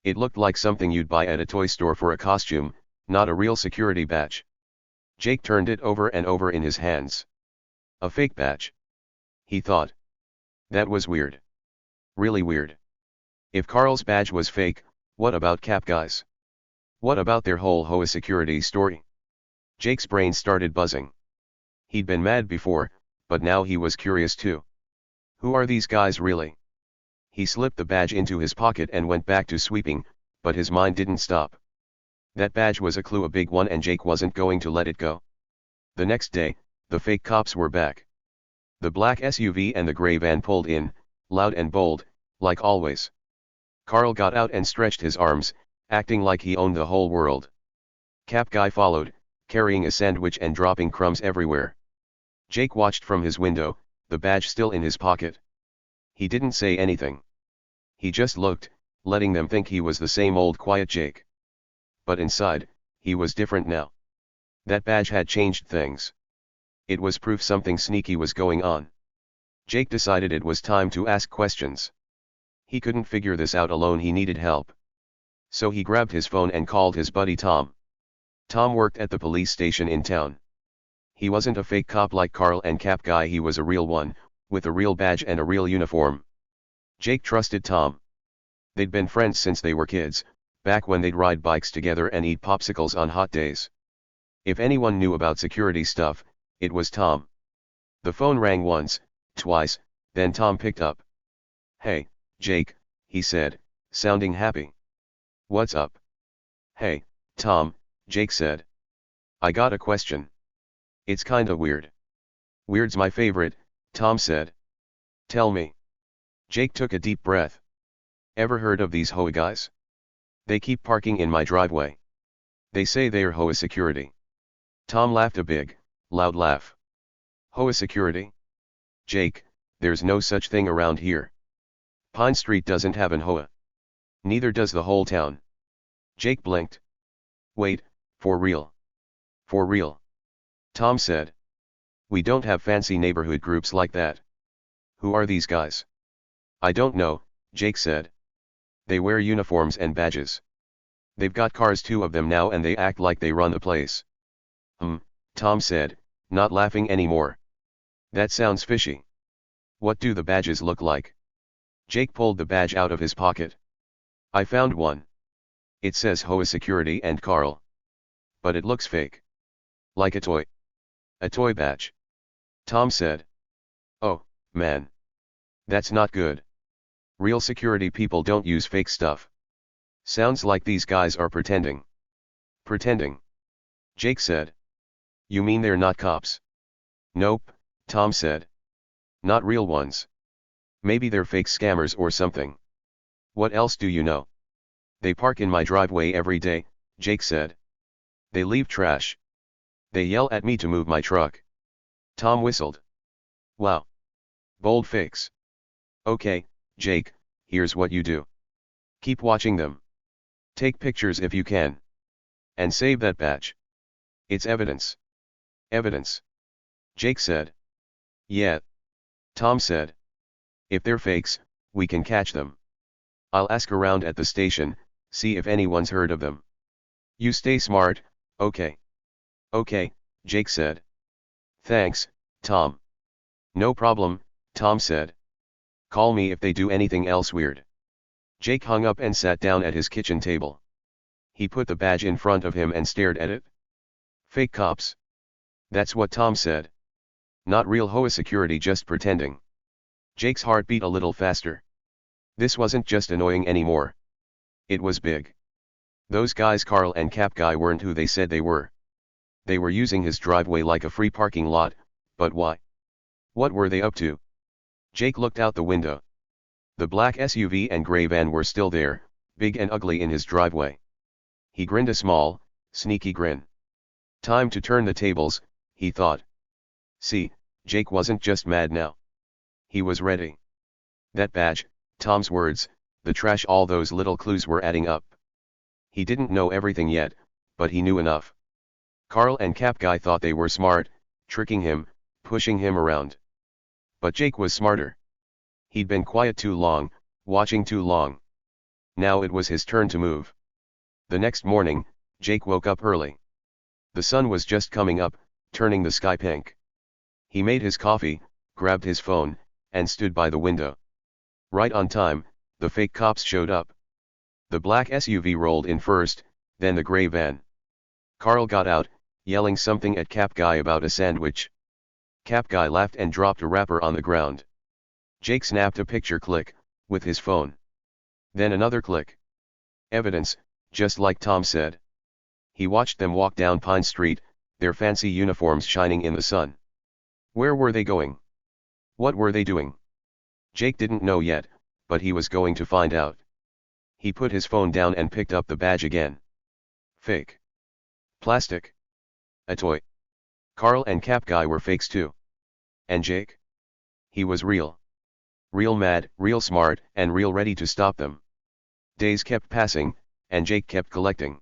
It looked like something you'd buy at a toy store for a costume, not a real security badge. Jake turned it over and over in his hands. A fake badge. He thought. That was weird. Really weird. If Carl's badge was fake, what about Cap Guy's? What about their whole HOA security story? Jake's brain started buzzing. He'd been mad before, but now he was curious too. Who are these guys really? He slipped the badge into his pocket and went back to sweeping, but his mind didn't stop. That badge was a clue, a big one, and Jake wasn't going to let it go. The next day, the fake cops were back. The black SUV and the gray van pulled in, loud and bold, like always. Carl got out and stretched his arms, acting like he owned the whole world. Cap Guy followed, carrying a sandwich and dropping crumbs everywhere. Jake watched from his window, the badge still in his pocket. He didn't say anything. He just looked, letting them think he was the same old quiet Jake. But inside, he was different now. That badge had changed things. It was proof something sneaky was going on. Jake decided it was time to ask questions. He couldn't figure this out alone, he needed help. So he grabbed his phone and called his buddy Tom. Tom worked at the police station in town. He wasn't a fake cop like Carl and Cap Guy, he was a real one, with a real badge and a real uniform. Jake trusted Tom. They'd been friends since they were kids, back when they'd ride bikes together and eat popsicles on hot days. If anyone knew about security stuff, it was Tom. The phone rang once, twice, then Tom picked up. "Hey, Jake," he said, sounding happy. "What's up?" "Hey, Tom," Jake said. "I got a question. It's kinda weird." "Weird's my favorite," Tom said. "Tell me." Jake took a deep breath. "Ever heard of these HOA guys? They keep parking in my driveway. They say they're HOA security." Tom laughed a big, loud laugh. "HOA security? Jake, there's no such thing around here. Pine Street doesn't have an HOA. Neither does the whole town." Jake blinked. "Wait, for real?" "For real," Tom said. "We don't have fancy neighborhood groups like that." "Who are these guys?" "I don't know," Jake said. "They wear uniforms and badges. They've got cars, 2 of them now, and they act like they run the place." Tom said, not laughing anymore. "That sounds fishy. What do the badges look like?" Jake pulled the badge out of his pocket. "I found one. It says HOA security and Carl. But it looks fake. Like a toy. A toy badge." Tom said. "Oh, man. That's not good. Real security people don't use fake stuff. Sounds like these guys are pretending." "Pretending?" Jake said. "You mean they're not cops?" "Nope," Tom said. "Not real ones. Maybe they're fake scammers or something." "What else do you know?" "They park in my driveway every day," Jake said. "They leave trash. They yell at me to move my truck." Tom whistled. "Wow. Bold fakes. Okay, Jake, here's what you do. Keep watching them. Take pictures if you can. And save that badge. It's evidence." "Evidence?" Jake said. "Yeah," Tom said. "If they're fakes, we can catch them. I'll ask around at the station, see if anyone's heard of them. You stay smart, okay?" "Okay," Jake said. "Thanks, Tom." "No problem," Tom said. "Call me if they do anything else weird." Jake hung up and sat down at his kitchen table. He put the badge in front of him and stared at it. Fake cops. That's what Tom said. Not real HOA security, just pretending. Jake's heart beat a little faster. This wasn't just annoying anymore. It was big. Those guys Carl and Cap Guy weren't who they said they were. They were using his driveway like a free parking lot, but why? What were they up to? Jake looked out the window. The black SUV and gray van were still there, big and ugly in his driveway. He grinned a small, sneaky grin. Time to turn the tables, he thought. See, Jake wasn't just mad now. He was ready. That badge, Tom's words, the trash, all those little clues were adding up. He didn't know everything yet, but he knew enough. Carl and Cap Guy thought they were smart, tricking him, pushing him around. But Jake was smarter. He'd been quiet too long, watching too long. Now it was his turn to move. The next morning, Jake woke up early. The sun was just coming up, turning the sky pink. He made his coffee, grabbed his phone, and stood by the window. Right on time, the fake cops showed up. The black SUV rolled in first, then the gray van. Carl got out, yelling something at Cap Guy about a sandwich. Cap Guy laughed and dropped a wrapper on the ground. Jake snapped a picture click, with his phone. Then another click. Evidence, just like Tom said. He watched them walk down Pine Street, their fancy uniforms shining in the sun. Where were they going? What were they doing? Jake didn't know yet, but he was going to find out. He put his phone down and picked up the badge again. Fake. Plastic. A toy. Carl and Cap Guy were fakes too. And Jake? He was real. Real mad, real smart, and real ready to stop them. Days kept passing, and Jake kept collecting.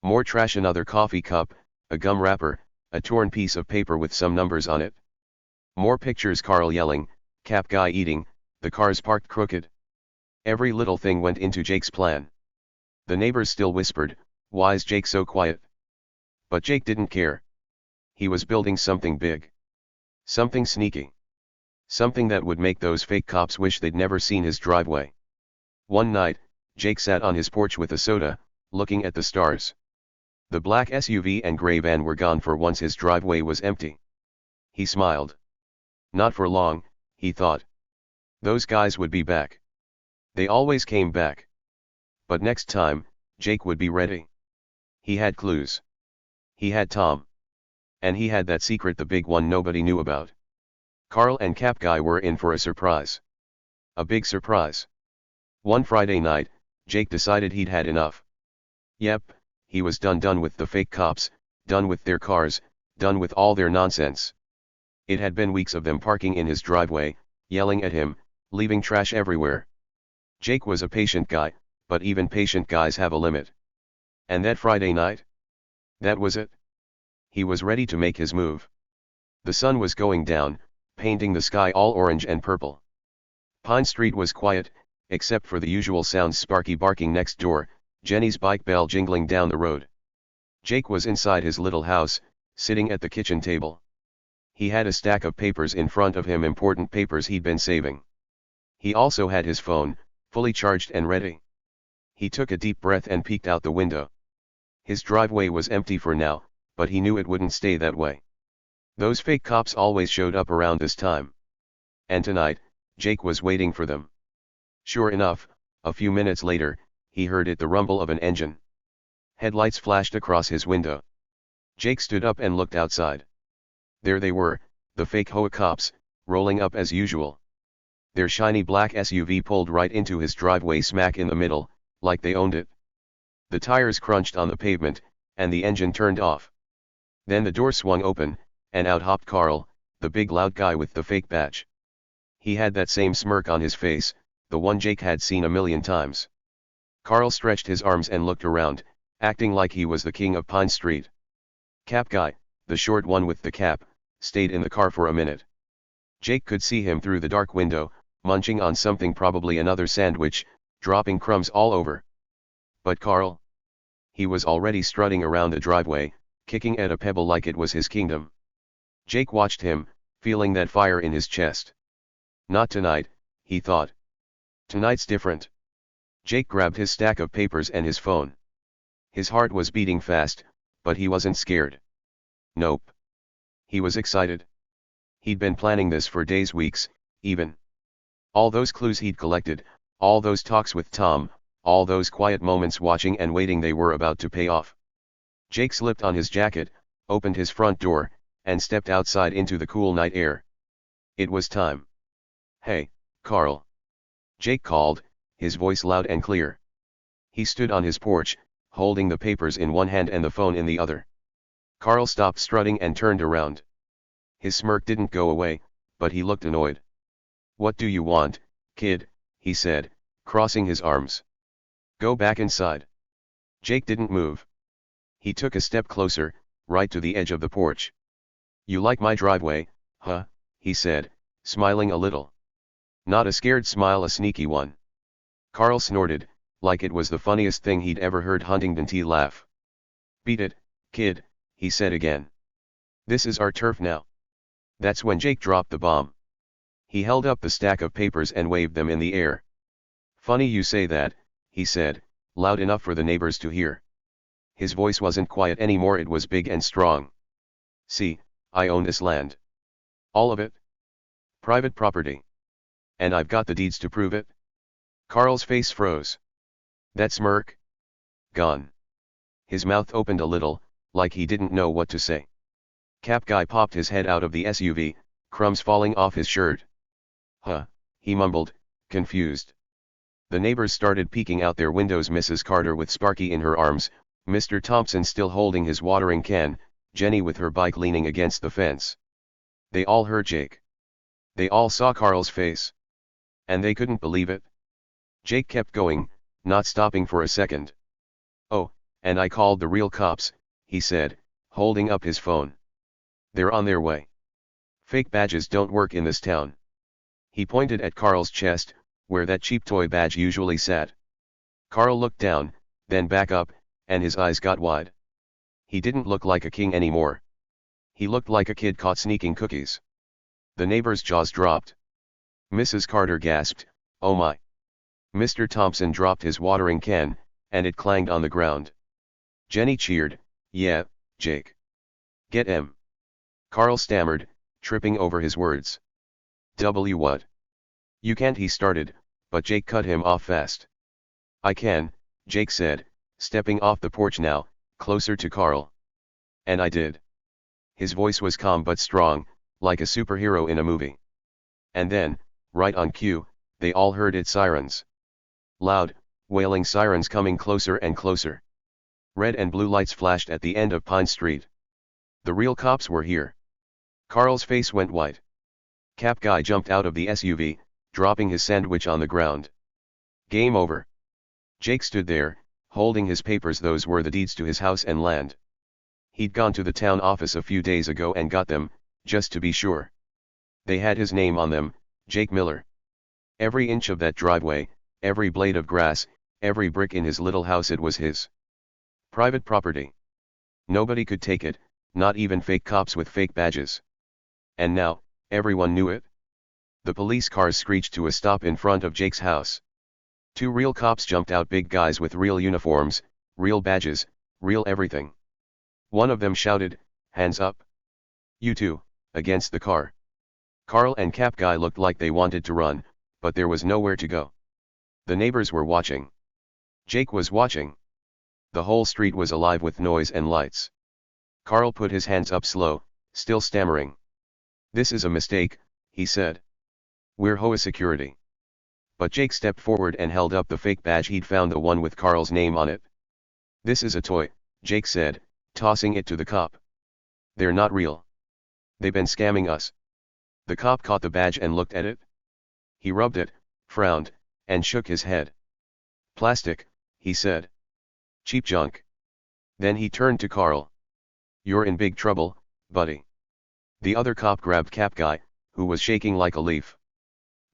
More trash, another coffee cup, a gum wrapper, a torn piece of paper with some numbers on it. More pictures, Carl yelling, Cap Guy eating, the cars parked crooked. Every little thing went into Jake's plan. The neighbors still whispered, "Why's Jake so quiet?" But Jake didn't care. He was building something big. Something sneaky. Something that would make those fake cops wish they'd never seen his driveway. One night, Jake sat on his porch with a soda, looking at the stars. The black SUV and gray van were gone for once. His driveway was empty. He smiled. Not for long, he thought. Those guys would be back. They always came back. But next time, Jake would be ready. He had clues. He had Tom. And he had that secret, the big one nobody knew about. Carl and Cap Guy were in for a surprise. A big surprise. One Friday night, Jake decided he'd had enough. Yep, he was done with the fake cops, done with their cars, done with all their nonsense. It had been weeks of them parking in his driveway, yelling at him, leaving trash everywhere. Jake was a patient guy, but even patient guys have a limit. And that Friday night? That was it. He was ready to make his move. The sun was going down, painting the sky all orange and purple. Pine Street was quiet, except for the usual sounds: Sparky barking next door, Jenny's bike bell jingling down the road. Jake was inside his little house, sitting at the kitchen table. He had a stack of papers in front of him, important papers he'd been saving. He also had his phone, fully charged and ready. He took a deep breath and peeked out the window. His driveway was empty for now, but he knew it wouldn't stay that way. Those fake cops always showed up around this time. And tonight, Jake was waiting for them. Sure enough, a few minutes later, he heard the rumble of an engine. Headlights flashed across his window. Jake stood up and looked outside. There they were, the fake HOA cops, rolling up as usual. Their shiny black SUV pulled right into his driveway, smack in the middle, like they owned it. The tires crunched on the pavement, and the engine turned off. Then the door swung open, and out hopped Carl, the big loud guy with the fake badge. He had that same smirk on his face, the one Jake had seen a million times. Carl stretched his arms and looked around, acting like he was the king of Pine Street. Cap Guy, the short one with the cap, stayed in the car for a minute. Jake could see him through the dark window, munching on something, probably another sandwich, dropping crumbs all over. But Carl? He was already strutting around the driveway, kicking at a pebble like it was his kingdom. Jake watched him, feeling that fire in his chest. Not tonight, he thought. Tonight's different. Jake grabbed his stack of papers and his phone. His heart was beating fast, but he wasn't scared. Nope. He was excited. He'd been planning this for days, weeks, even. All those clues he'd collected, all those talks with Tom, all those quiet moments watching and waiting, they were about to pay off. Jake slipped on his jacket, opened his front door, and stepped outside into the cool night air. It was time. "Hey, Carl." Jake called, his voice loud and clear. He stood on his porch, holding the papers in one hand and the phone in the other. Carl stopped strutting and turned around. His smirk didn't go away, but he looked annoyed. "What do you want, kid?" he said, crossing his arms. "Go back inside." Jake didn't move. He took a step closer, right to the edge of the porch. "You like my driveway, huh?" he said, smiling a little. Not a scared smile, a sneaky one. Carl snorted, like it was the funniest thing he'd ever heard Huntington T laugh. "Beat it, kid," he said again. "This is our turf now." That's when Jake dropped the bomb. He held up the stack of papers and waved them in the air. "Funny you say that," he said, loud enough for the neighbors to hear. His voice wasn't quiet anymore, it was big and strong. "See, I own this land. All of it. Private property. And I've got the deeds to prove it." Carl's face froze. That smirk? Gone. His mouth opened a little, like he didn't know what to say. Cap Guy popped his head out of the SUV, crumbs falling off his shirt. "Huh," he mumbled, confused. The neighbors started peeking out their windows, Mrs. Carter with Sparky in her arms, Mr. Thompson still holding his watering can, Jenny with her bike leaning against the fence. They all heard Jake. They all saw Carl's face. And they couldn't believe it. Jake kept going, not stopping for a second. "Oh, and I called the real cops," he said, holding up his phone. "They're on their way. Fake badges don't work in this town." He pointed at Carl's chest, where that cheap toy badge usually sat. Carl looked down, then back up, and his eyes got wide. He didn't look like a king anymore. He looked like a kid caught sneaking cookies. The neighbor's jaws dropped. Mrs. Carter gasped, "Oh my." Mr. Thompson dropped his watering can, and it clanged on the ground. Jenny cheered, "Yeah, Jake. Get him." Carl stammered, tripping over his words. What? "You can't," he started, but Jake cut him off fast. "I can," Jake said, stepping off the porch now, closer to Carl. "And I did." His voice was calm but strong, like a superhero in a movie. And then, right on cue, they all heard its sirens. Loud, wailing sirens coming closer and closer. Red and blue lights flashed at the end of Pine Street. The real cops were here. Carl's face went white. Cap Guy jumped out of the SUV, dropping his sandwich on the ground. Game over. Jake stood there, holding his papers. Those were the deeds to his house and land. He'd gone to the town office a few days ago and got them, just to be sure. They had his name on them, Jake Miller. Every inch of that driveway, every blade of grass, every brick in his little house, it was his. Private property. Nobody could take it, not even fake cops with fake badges. And now, everyone knew it. The police cars screeched to a stop in front of Jake's house. Two real cops jumped out, big guys with real uniforms, real badges, real everything. One of them shouted, "Hands up. You two," against the car. Carl and Cap Guy looked like they wanted to run, but there was nowhere to go. The neighbors were watching. Jake was watching. The whole street was alive with noise and lights. Carl put his hands up slow, still stammering. "This is a mistake," he said. "We're HOA security." But Jake stepped forward and held up the fake badge he'd found, the one with Carl's name on it. "This is a toy," Jake said, tossing it to the cop. "They're not real. They've been scamming us." The cop caught the badge and looked at it. He rubbed it, frowned, and shook his head. "Plastic," he said. "Cheap junk." Then he turned to Carl. "You're in big trouble, buddy." The other cop grabbed Cap Guy, who was shaking like a leaf.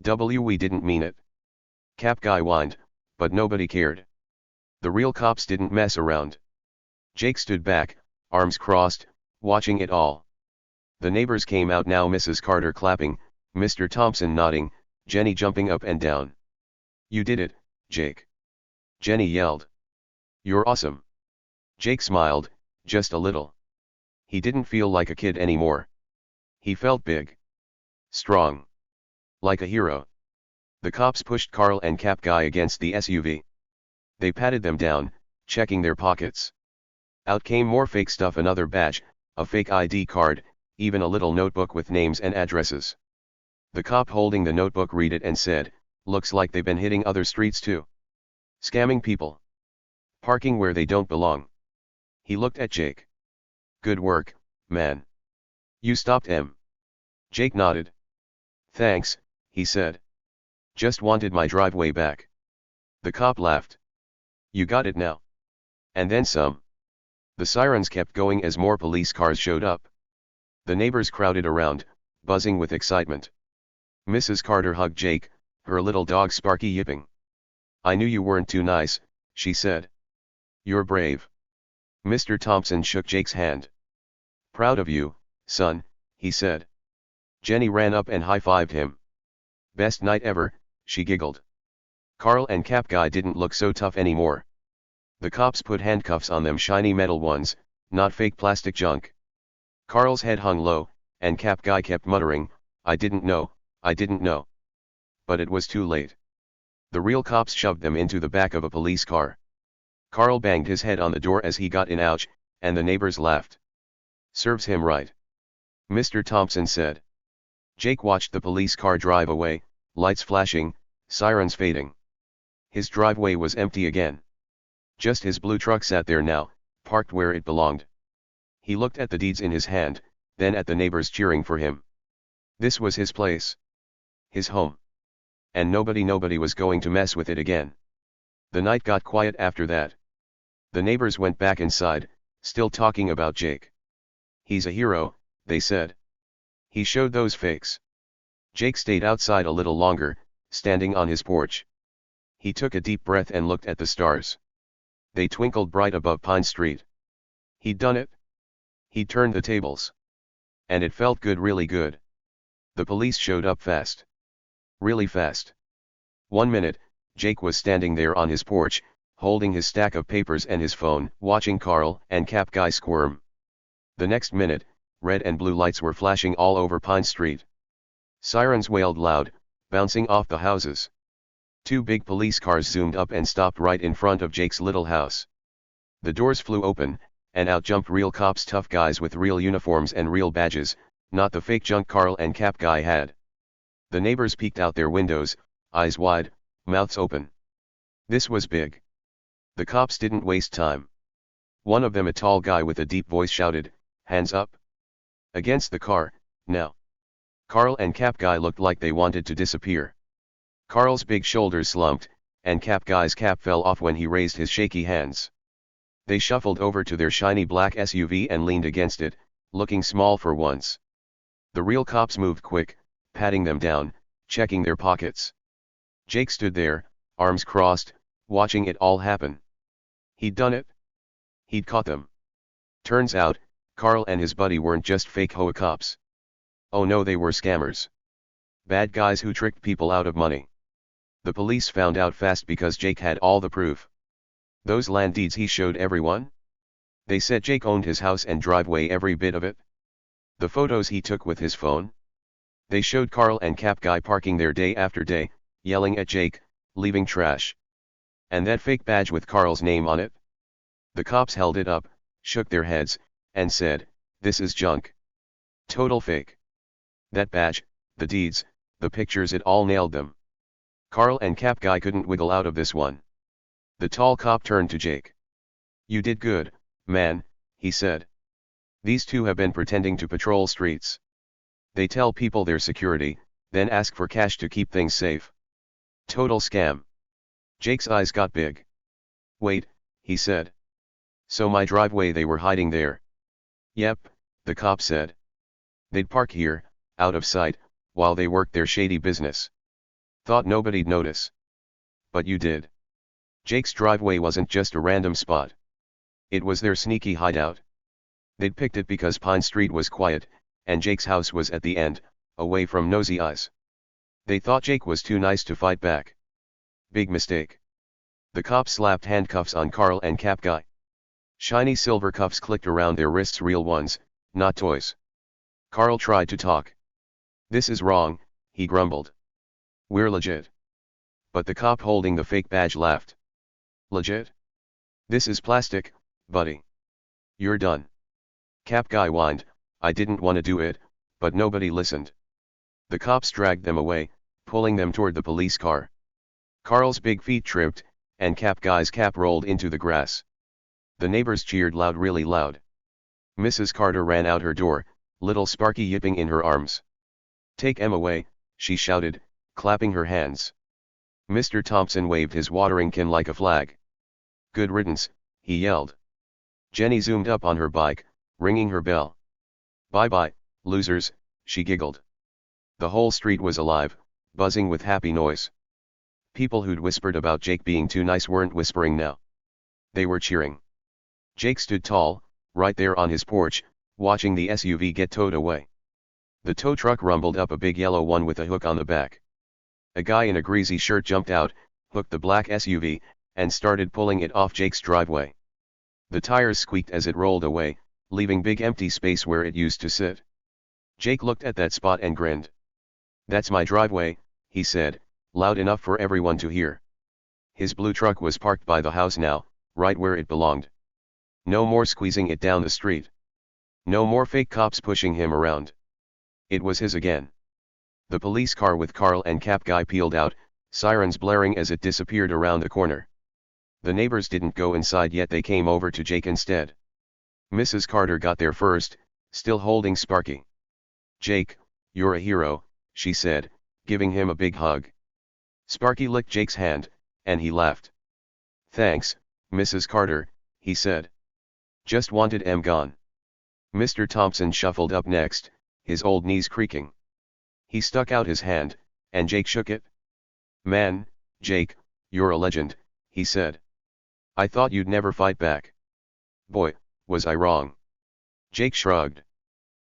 "We didn't mean it." Cap Guy whined, but nobody cared. The real cops didn't mess around. Jake stood back, arms crossed, watching it all. The neighbors came out now, Mrs. Carter clapping, Mr. Thompson nodding, Jenny jumping up and down. "You did it, Jake." Jenny yelled. "You're awesome." Jake smiled, just a little. He didn't feel like a kid anymore. He felt big. Strong. Like a hero. The cops pushed Carl and Cap Guy against the SUV. They patted them down, checking their pockets. Out came more fake stuff, another badge, a fake ID card, even a little notebook with names and addresses. The cop holding the notebook read it and said, "Looks like they've been hitting other streets too. Scamming people. Parking where they don't belong." He looked at Jake. "Good work, man. You stopped him." Jake nodded. "Thanks," he said. "Just wanted my driveway back." The cop laughed. "You got it now. And then some." The sirens kept going as more police cars showed up. The neighbors crowded around, buzzing with excitement. Mrs. Carter hugged Jake, her little dog Sparky yipping. "I knew you weren't too nice," she said. "You're brave." Mr. Thompson shook Jake's hand. "Proud of you, son," he said. Jenny ran up and high-fived him. "Best night ever," she giggled. Carl and Cap Guy didn't look so tough anymore. The cops put handcuffs on them, shiny metal ones, not fake plastic junk. Carl's head hung low, and Cap Guy kept muttering, I didn't know. But it was too late. The real cops shoved them into the back of a police car. Carl banged his head on the door as he got in, ouch, and the neighbors laughed. "Serves him right," Mr. Thompson said. Jake watched the police car drive away, lights flashing, sirens fading. His driveway was empty again. Just his blue truck sat there now, parked where it belonged. He looked at the deeds in his hand, then at the neighbors cheering for him. This was his place. His home. And nobody was going to mess with it again. The night got quiet after that. The neighbors went back inside, still talking about Jake. "He's a hero," they said. "He showed those fakes." Jake stayed outside a little longer, standing on his porch. He took a deep breath and looked at the stars. They twinkled bright above Pine Street. He'd done it. He'd turned the tables. And it felt good, really good. The police showed up fast. Really fast. 1 minute, Jake was standing there on his porch, holding his stack of papers and his phone, watching Carl and Cap Guy squirm. The next minute, red and blue lights were flashing all over Pine Street. Sirens wailed loud, bouncing off the houses. 2 big police cars zoomed up and stopped right in front of Jake's little house. The doors flew open, and out jumped real cops, tough guys with real uniforms and real badges, not the fake junk Carl and Cap Guy had. The neighbors peeked out their windows, eyes wide, mouths open. This was big. The cops didn't waste time. One of them, a tall guy with a deep voice, shouted, "Hands up!" Against the car, now. Carl and Cap Guy looked like they wanted to disappear. Carl's big shoulders slumped, and Cap Guy's cap fell off when he raised his shaky hands. They shuffled over to their shiny black SUV and leaned against it, looking small for once. The real cops moved quick, patting them down, checking their pockets. Jake stood there, arms crossed, watching it all happen. He'd done it. He'd caught them. Turns out, Carl and his buddy weren't just fake HOA cops. Oh no, they were scammers. Bad guys who tricked people out of money. The police found out fast because Jake had all the proof. Those land deeds he showed everyone. They said Jake owned his house and driveway, every bit of it. The photos he took with his phone. They showed Carl and Cap Guy parking there day after day, yelling at Jake, leaving trash. And that fake badge with Carl's name on it. The cops held it up, shook their heads, and said, "This is junk. Total fake." That badge, the deeds, the pictures, it all nailed them. Carl and Cap Guy couldn't wiggle out of this one. The tall cop turned to Jake. "You did good, man," he said. "These two have been pretending to patrol streets. They tell people they're security, then ask for cash to keep things safe. Total scam." Jake's eyes got big. "Wait," he said. "So my driveway they were hiding there?" "Yep," the cop said. "They'd park here, out of sight, while they worked their shady business. Thought nobody'd notice. But you did." Jake's driveway wasn't just a random spot. It was their sneaky hideout. They'd picked it because Pine Street was quiet, and Jake's house was at the end, away from nosy eyes. They thought Jake was too nice to fight back. Big mistake. The cops slapped handcuffs on Carl and Cap Guy. Shiny silver cuffs clicked around their wrists, real ones, not toys. Carl tried to talk. "This is wrong," he grumbled. "We're legit." But the cop holding the fake badge laughed. "Legit? This is plastic, buddy. You're done." Cap Guy whined, "I didn't want to do it, but nobody listened." The cops dragged them away, pulling them toward the police car. Carl's big feet tripped, and Cap Guy's cap rolled into the grass. The neighbors cheered loud, really loud. Mrs. Carter ran out her door, little Sparky yipping in her arms. "Take em away," she shouted, clapping her hands. Mr. Thompson waved his watering can like a flag. "Good riddance," he yelled. Jenny zoomed up on her bike, ringing her bell. "Bye-bye, losers," she giggled. The whole street was alive, buzzing with happy noise. People who'd whispered about Jake being too nice weren't whispering now. They were cheering. Jake stood tall, right there on his porch, watching the SUV get towed away. The tow truck rumbled up, a big yellow one with a hook on the back. A guy in a greasy shirt jumped out, hooked the black SUV, and started pulling it off Jake's driveway. The tires squeaked as it rolled away, leaving big empty space where it used to sit. Jake looked at that spot and grinned. "That's my driveway," he said, loud enough for everyone to hear. His blue truck was parked by the house now, right where it belonged. No more squeezing it down the street. No more fake cops pushing him around. It was his again. The police car with Carl and Cap Guy peeled out, sirens blaring as it disappeared around the corner. The neighbors didn't go inside yet, they came over to Jake instead. Mrs. Carter got there first, still holding Sparky. "Jake, you're a hero," she said, giving him a big hug. Sparky licked Jake's hand, and he laughed. "Thanks, Mrs. Carter," he said. "Just wanted em gone." Mr. Thompson shuffled up next, his old knees creaking. He stuck out his hand, and Jake shook it. "Man, Jake, you're a legend," he said. "I thought you'd never fight back." "Boy, was I wrong." Jake shrugged.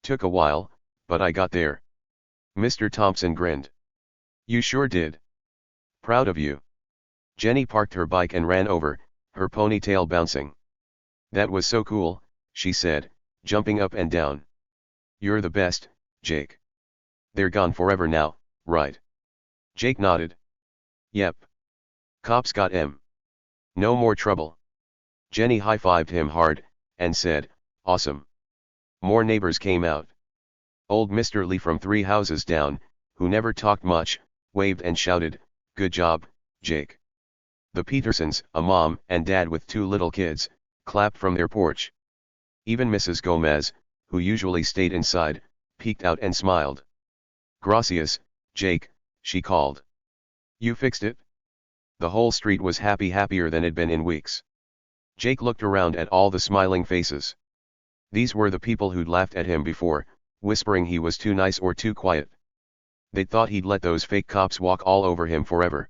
"Took a while, but I got there." Mr. Thompson grinned. "You sure did. Proud of you." Jenny parked her bike and ran over, her ponytail bouncing. "That was so cool," she said, jumping up and down. "You're the best, Jake." "They're gone forever now, right?" Jake nodded. "Yep. Cops got em. No more trouble." Jenny high-fived him hard, and said, "Awesome." More neighbors came out. Old Mr. Lee from 3 houses down, who never talked much, waved and shouted, "Good job, Jake." The Petersons, a mom and dad with 2 little kids, clapped from their porch. Even Mrs. Gomez, who usually stayed inside, peeked out and smiled. "Gracias, Jake," she called. "You fixed it." The whole street was happy, happier than it'd been in weeks. Jake looked around at all the smiling faces. These were the people who'd laughed at him before, whispering he was too nice or too quiet. They'd thought he'd let those fake cops walk all over him forever.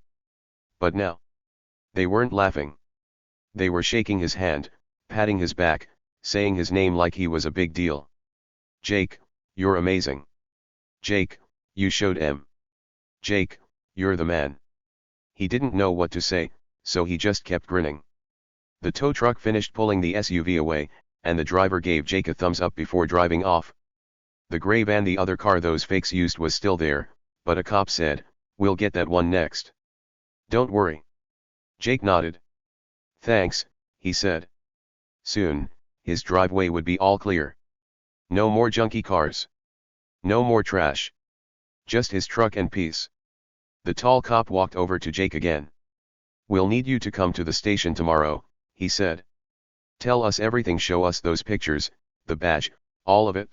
But now, they weren't laughing. They were shaking his hand, patting his back, saying his name like he was a big deal. "Jake, you're amazing. Jake, you showed em. Jake, you're the man." He didn't know what to say, so he just kept grinning. The tow truck finished pulling the SUV away, and the driver gave Jake a thumbs up before driving off. The gray van the other car those fakes used was still there, but a cop said, "We'll get that one next." "Don't worry." Jake nodded. "Thanks," he said. Soon, his driveway would be all clear. No more junky cars. No more trash. Just his truck and peace. The tall cop walked over to Jake again. "We'll need you to come to the station tomorrow," he said. "Tell us everything, show us those pictures, the badge, all of it."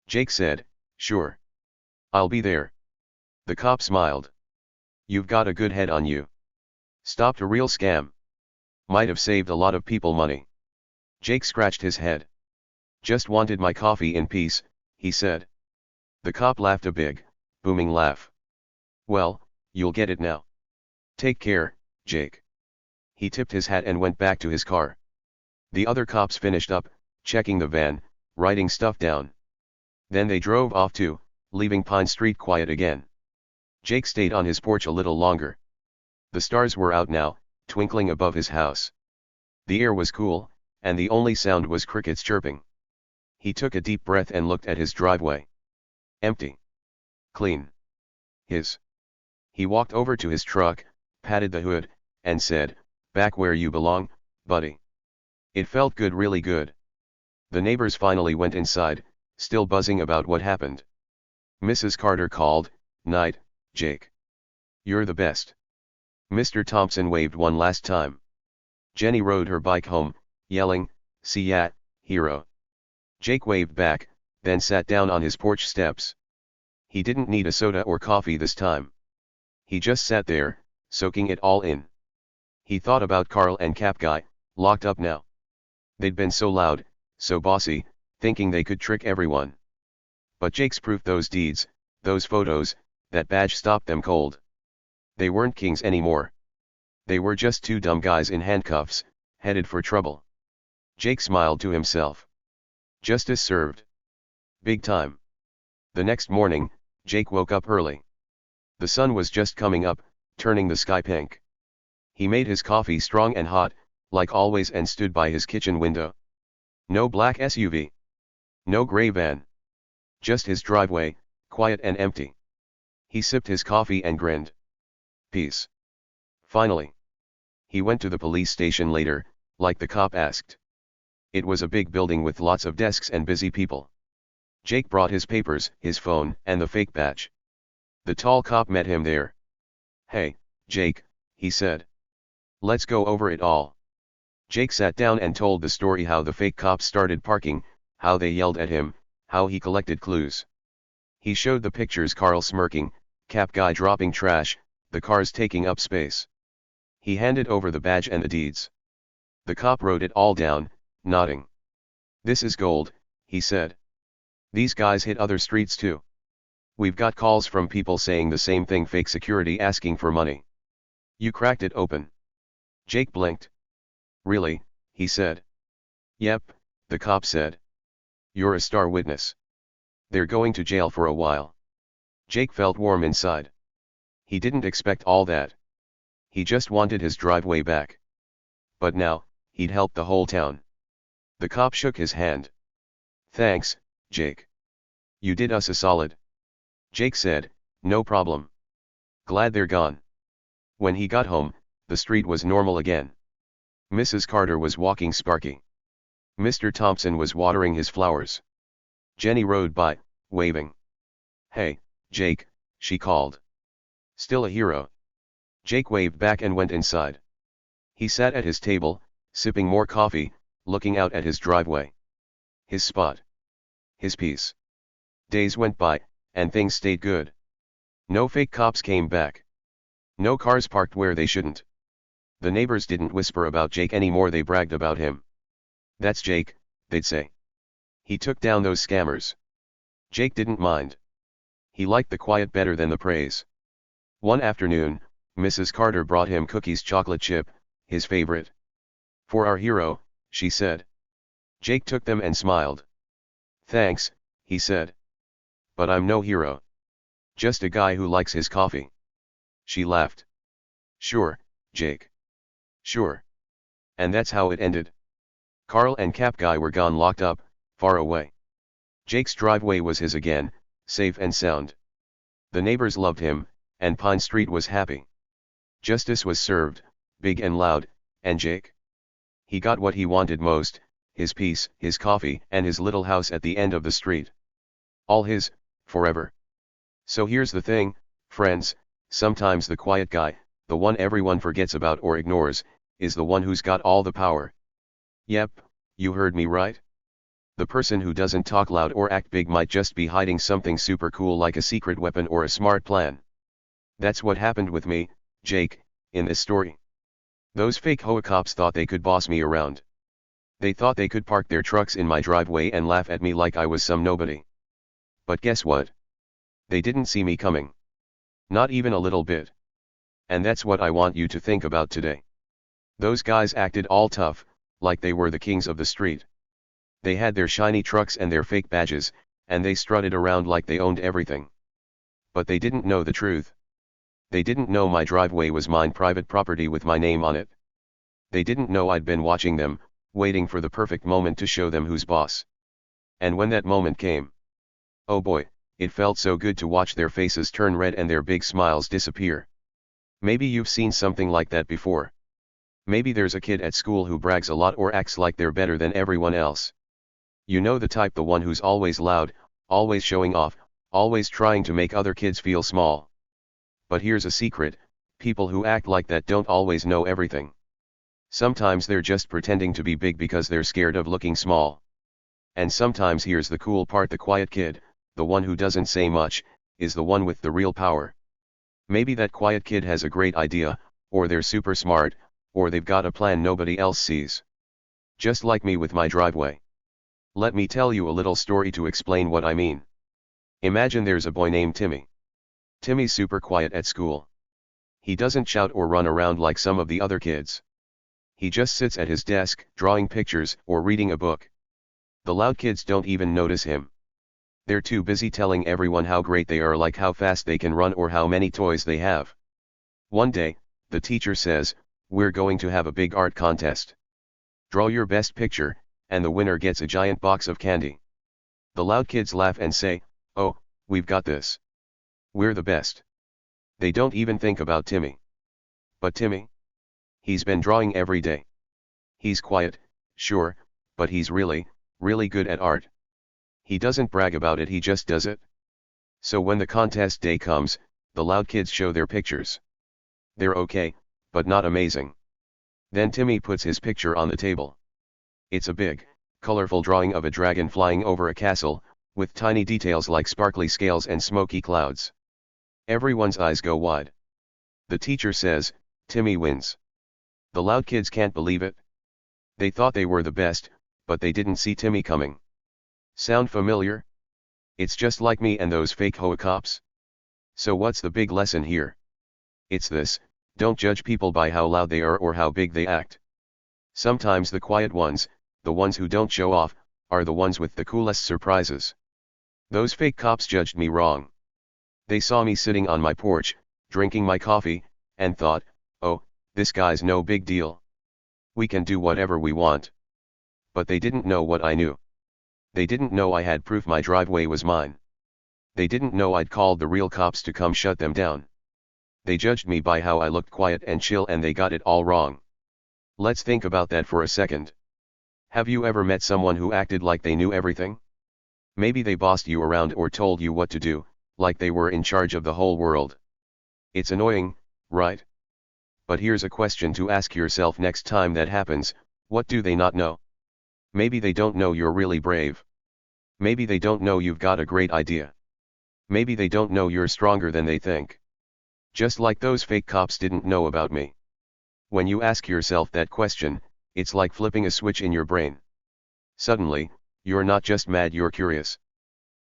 Jake said, "Sure. I'll be there." The cop smiled. "You've got a good head on you. Stopped a real scam. Might have saved a lot of people money." Jake scratched his head. "Just wanted my coffee in peace," he said. The cop laughed a big, booming laugh. "Well, you'll get it now. Take care, Jake." He tipped his hat and went back to his car. The other cops finished up, checking the van, writing stuff down. Then they drove off too, leaving Pine Street quiet again. Jake stayed on his porch a little longer. The stars were out now, twinkling above his house. The air was cool, and the only sound was crickets chirping. He took a deep breath and looked at his driveway. Empty. Clean. His. He walked over to his truck, patted the hood, and said, "Back where you belong, buddy." It felt good, really good. The neighbors finally went inside, still buzzing about what happened. Mrs. Carter called, "Night, Jake. You're the best." Mr. Thompson waved one last time. Jenny rode her bike home, yelling, "See ya, hero." Jake waved back, then sat down on his porch steps. He didn't need a soda or coffee this time. He just sat there, soaking it all in. He thought about Carl and Cap Guy, locked up now. They'd been so loud, so bossy, thinking they could trick everyone. But Jake's proof those deeds, Those photos, that badge stopped them cold. They weren't kings anymore. They were just two dumb guys in handcuffs, headed for trouble. Jake smiled to himself. Justice served. Big time. The next morning, Jake woke up early. The sun was just coming up, turning the sky pink. He made his coffee strong and hot, like always, and stood by his kitchen window. No black SUV. No gray van. Just his driveway, quiet and empty. He sipped his coffee and grinned. Peace. Finally. He went to the police station later, like the cop asked. It was a big building with lots of desks and busy people. Jake brought his papers, his phone, and the fake badge. The tall cop met him there. Hey, Jake, he said. Let's go over it all. Jake sat down and told the story how the fake cops started parking, how they yelled at him, how he collected clues. He showed the pictures: Carl smirking, cap guy dropping trash, the cars taking up space. He handed over the badge and the deeds. The cop wrote it all down, nodding. This is gold, he said. These guys hit other streets too. We've got calls from people saying the same thing: fake security asking for money. You cracked it open. Jake blinked. Really, he said. Yep, the cop said. You're a star witness. They're going to jail for a while. Jake felt warm inside. He didn't expect all that. He just wanted his driveway back. But now, he'd helped the whole town. The cop shook his hand. Thanks, Jake. You did us a solid. Jake said, no problem. Glad they're gone. When he got home, the street was normal again. Mrs. Carter was walking Sparky. Mr. Thompson was watering his flowers. Jenny rode by, waving. Hey, Jake, she called. Still a hero? Jake waved back and went inside. He sat at his table, sipping more coffee, looking out at his driveway. His spot. His peace. Days went by, and things stayed good. No fake cops came back. No cars parked where they shouldn't. The neighbors didn't whisper about Jake anymore, they bragged about him. That's Jake, they'd say. He took down those scammers. Jake didn't mind. He liked the quiet better than the praise. One afternoon, Mrs. Carter brought him cookies, chocolate chip, his favorite. For our hero, she said. Jake took them and smiled. Thanks, he said. But I'm no hero. Just a guy who likes his coffee. She laughed. Sure, Jake. Sure. And that's how it ended. Carl and Cap Guy were gone, locked up, far away. Jake's driveway was his again, safe and sound. The neighbors loved him, and Pine Street was happy. Justice was served, big and loud, and Jake? He got what he wanted most: his peace, his coffee, and his little house at the end of the street. All his, forever. So here's the thing, friends, sometimes the quiet guy, the one everyone forgets about or ignores, is the one who's got all the power. Yep, you heard me right. The person who doesn't talk loud or act big might just be hiding something super cool, like a secret weapon or a smart plan. That's what happened with me, Jake, in this story. Those fake HOA cops thought they could boss me around. They thought they could park their trucks in my driveway and laugh at me like I was some nobody. But guess what? They didn't see me coming. Not even a little bit. And that's what I want you to think about today. Those guys acted all tough, like they were the kings of the street. They had their shiny trucks and their fake badges, and they strutted around like they owned everything. But they didn't know the truth. They didn't know my driveway was mine, private property with my name on it. They didn't know I'd been watching them, waiting for the perfect moment to show them who's boss. And when that moment came, oh boy, it felt so good to watch their faces turn red and their big smiles disappear. Maybe you've seen something like that before. Maybe there's a kid at school who brags a lot or acts like they're better than everyone else. You know the type, the one who's always loud, always showing off, always trying to make other kids feel small. But here's a secret: people who act like that don't always know everything. Sometimes they're just pretending to be big because they're scared of looking small. And sometimes, here's the cool part, the quiet kid, the one who doesn't say much, is the one with the real power. Maybe that quiet kid has a great idea, or they're super smart, or they've got a plan nobody else sees. Just like me with my driveway. Let me tell you a little story to explain what I mean. Imagine there's a boy named Timmy. Timmy's super quiet at school. He doesn't shout or run around like some of the other kids. He just sits at his desk, drawing pictures or reading a book. The loud kids don't even notice him. They're too busy telling everyone how great they are, like how fast they can run or how many toys they have. One day, the teacher says, "We're going to have a big art contest. Draw your best picture, and the winner gets a giant box of candy." The loud kids laugh and say, "Oh, we've got this. We're the best." They don't even think about Timmy. But Timmy? He's been drawing every day. He's quiet, sure, but he's really, really good at art. He doesn't brag about it, he just does it. So when the contest day comes, the loud kids show their pictures. They're okay, but not amazing. Then Timmy puts his picture on the table. It's a big, colorful drawing of a dragon flying over a castle, with tiny details like sparkly scales and smoky clouds. Everyone's eyes go wide. The teacher says, "Timmy wins." The loud kids can't believe it. They thought they were the best, but they didn't see Timmy coming. Sound familiar? It's just like me and those fake HOA cops. So what's the big lesson here? It's this: don't judge people by how loud they are or how big they act. Sometimes the quiet ones, the ones who don't show off, are the ones with the coolest surprises. Those fake cops judged me wrong. They saw me sitting on my porch, drinking my coffee, and thought, "Oh, this guy's no big deal. We can do whatever we want." But they didn't know what I knew. They didn't know I had proof my driveway was mine. They didn't know I'd called the real cops to come shut them down. They judged me by how I looked quiet and chill, and they got it all wrong. Let's think about that for a second. Have you ever met someone who acted like they knew everything? Maybe they bossed you around or told you what to do, like they were in charge of the whole world. It's annoying, right? But here's a question to ask yourself next time that happens: what do they not know? Maybe they don't know you're really brave. Maybe they don't know you've got a great idea. Maybe they don't know you're stronger than they think. Just like those fake cops didn't know about me. When you ask yourself that question, it's like flipping a switch in your brain. Suddenly, you're not just mad, you're curious.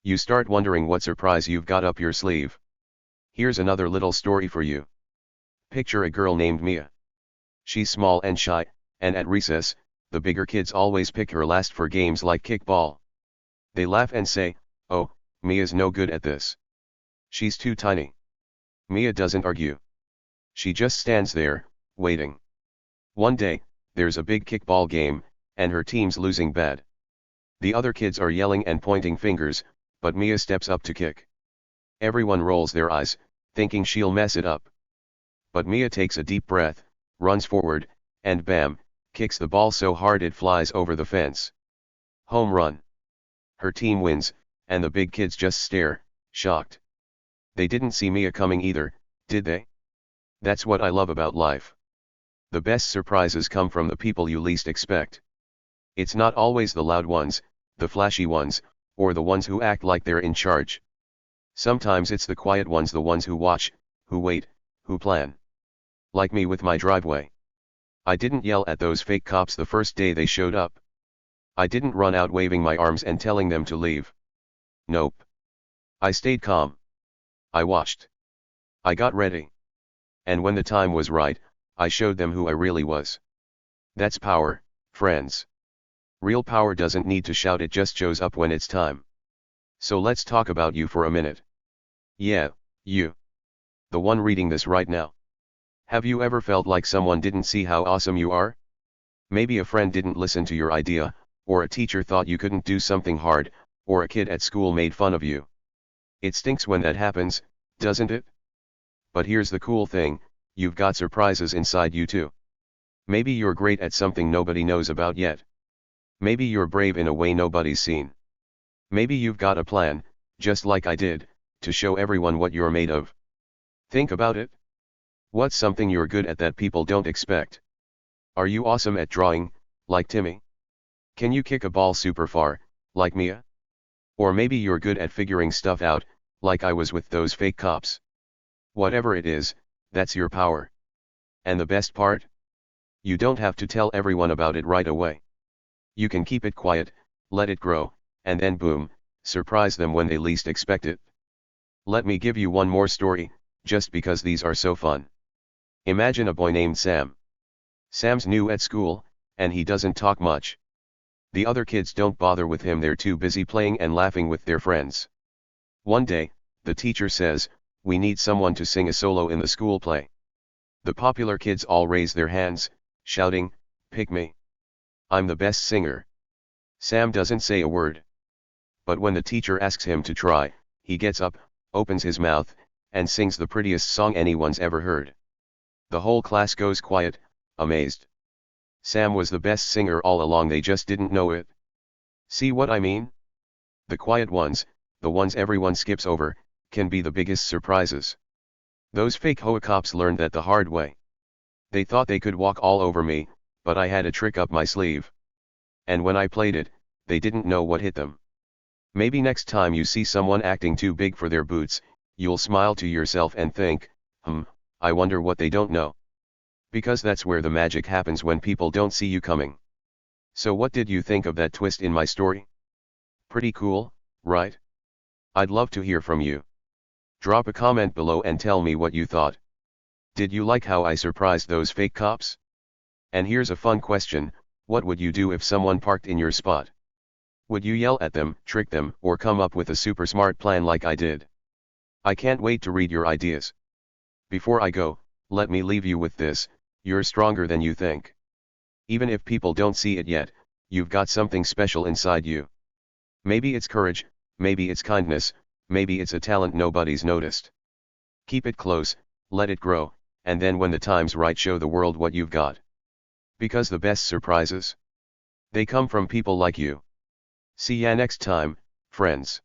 You start wondering what surprise you've got up your sleeve. Here's another little story for you. Picture a girl named Mia. She's small and shy, and at recess, the bigger kids always pick her last for games like kickball. They laugh and say, "Oh, Mia's no good at this. She's too tiny." Mia doesn't argue. She just stands there, waiting. One day, there's a big kickball game, and her team's losing bad. The other kids are yelling and pointing fingers, but Mia steps up to kick. Everyone rolls their eyes, thinking she'll mess it up. But Mia takes a deep breath, runs forward, and bam, kicks the ball so hard it flies over the fence. Home run. Her team wins, and the big kids just stare, shocked. They didn't see Mia coming either, did they? That's what I love about life. The best surprises come from the people you least expect. It's not always the loud ones, the flashy ones, or the ones who act like they're in charge. Sometimes it's the quiet ones, the ones who watch, who wait, who plan. Like me with my driveway. I didn't yell at those fake cops the first day they showed up. I didn't run out waving my arms and telling them to leave. Nope. I stayed calm. I watched. I got ready. And when the time was right, I showed them who I really was. That's power, friends. Real power doesn't need to shout, it just shows up when it's time. So let's talk about you for a minute. Yeah, you. The one reading this right now. Have you ever felt like someone didn't see how awesome you are? Maybe a friend didn't listen to your idea, or a teacher thought you couldn't do something hard, or a kid at school made fun of you. It stinks when that happens, doesn't it? But here's the cool thing: you've got surprises inside you too. Maybe you're great at something nobody knows about yet. Maybe you're brave in a way nobody's seen. Maybe you've got a plan, just like I did, to show everyone what you're made of. Think about it. What's something you're good at that people don't expect? Are you awesome at drawing, like Timmy? Can you kick a ball super far, like Mia? Or maybe you're good at figuring stuff out, like I was with those fake cops. Whatever it is, that's your power. And the best part? You don't have to tell everyone about it right away. You can keep it quiet, let it grow, and then boom, Surprise them when they least expect it. Let me give you one more story, just because these are so fun. Imagine a boy named Sam. Sam's new at school, and he doesn't talk much. The other kids don't bother with him, they're too busy playing and laughing with their friends. One day, the teacher says, "We need someone to sing a solo in the school play." The popular kids all raise their hands, shouting, "Pick me. I'm the best singer." Sam doesn't say a word. But when the teacher asks him to try, he gets up, opens his mouth, and sings the prettiest song anyone's ever heard. The whole class goes quiet, amazed. Sam was the best singer all along, they just didn't know it. See what I mean? The quiet ones, the ones everyone skips over, can be the biggest surprises. Those fake HOA cops learned that the hard way. They thought they could walk all over me, but I had a trick up my sleeve. And when I played it, they didn't know what hit them. Maybe next time you see someone acting too big for their boots, you'll smile to yourself and think, I wonder what they don't know. Because that's where the magic happens, when people don't see you coming. So what did you think of that twist in my story? Pretty cool, right? I'd love to hear from you. Drop a comment below and tell me what you thought. Did you like how I surprised those fake cops? And here's a fun question, what would you do if someone parked in your spot? Would you yell at them, trick them, or come up with a super smart plan like I did? I can't wait to read your ideas. Before I go, let me leave you with this: you're stronger than you think. Even if people don't see it yet, you've got something special inside you. Maybe it's courage, maybe it's kindness, maybe it's a talent nobody's noticed. Keep it close, let it grow, and then when the time's right, show the world what you've got. Because the best surprises, they come from people like you. See ya next time, friends.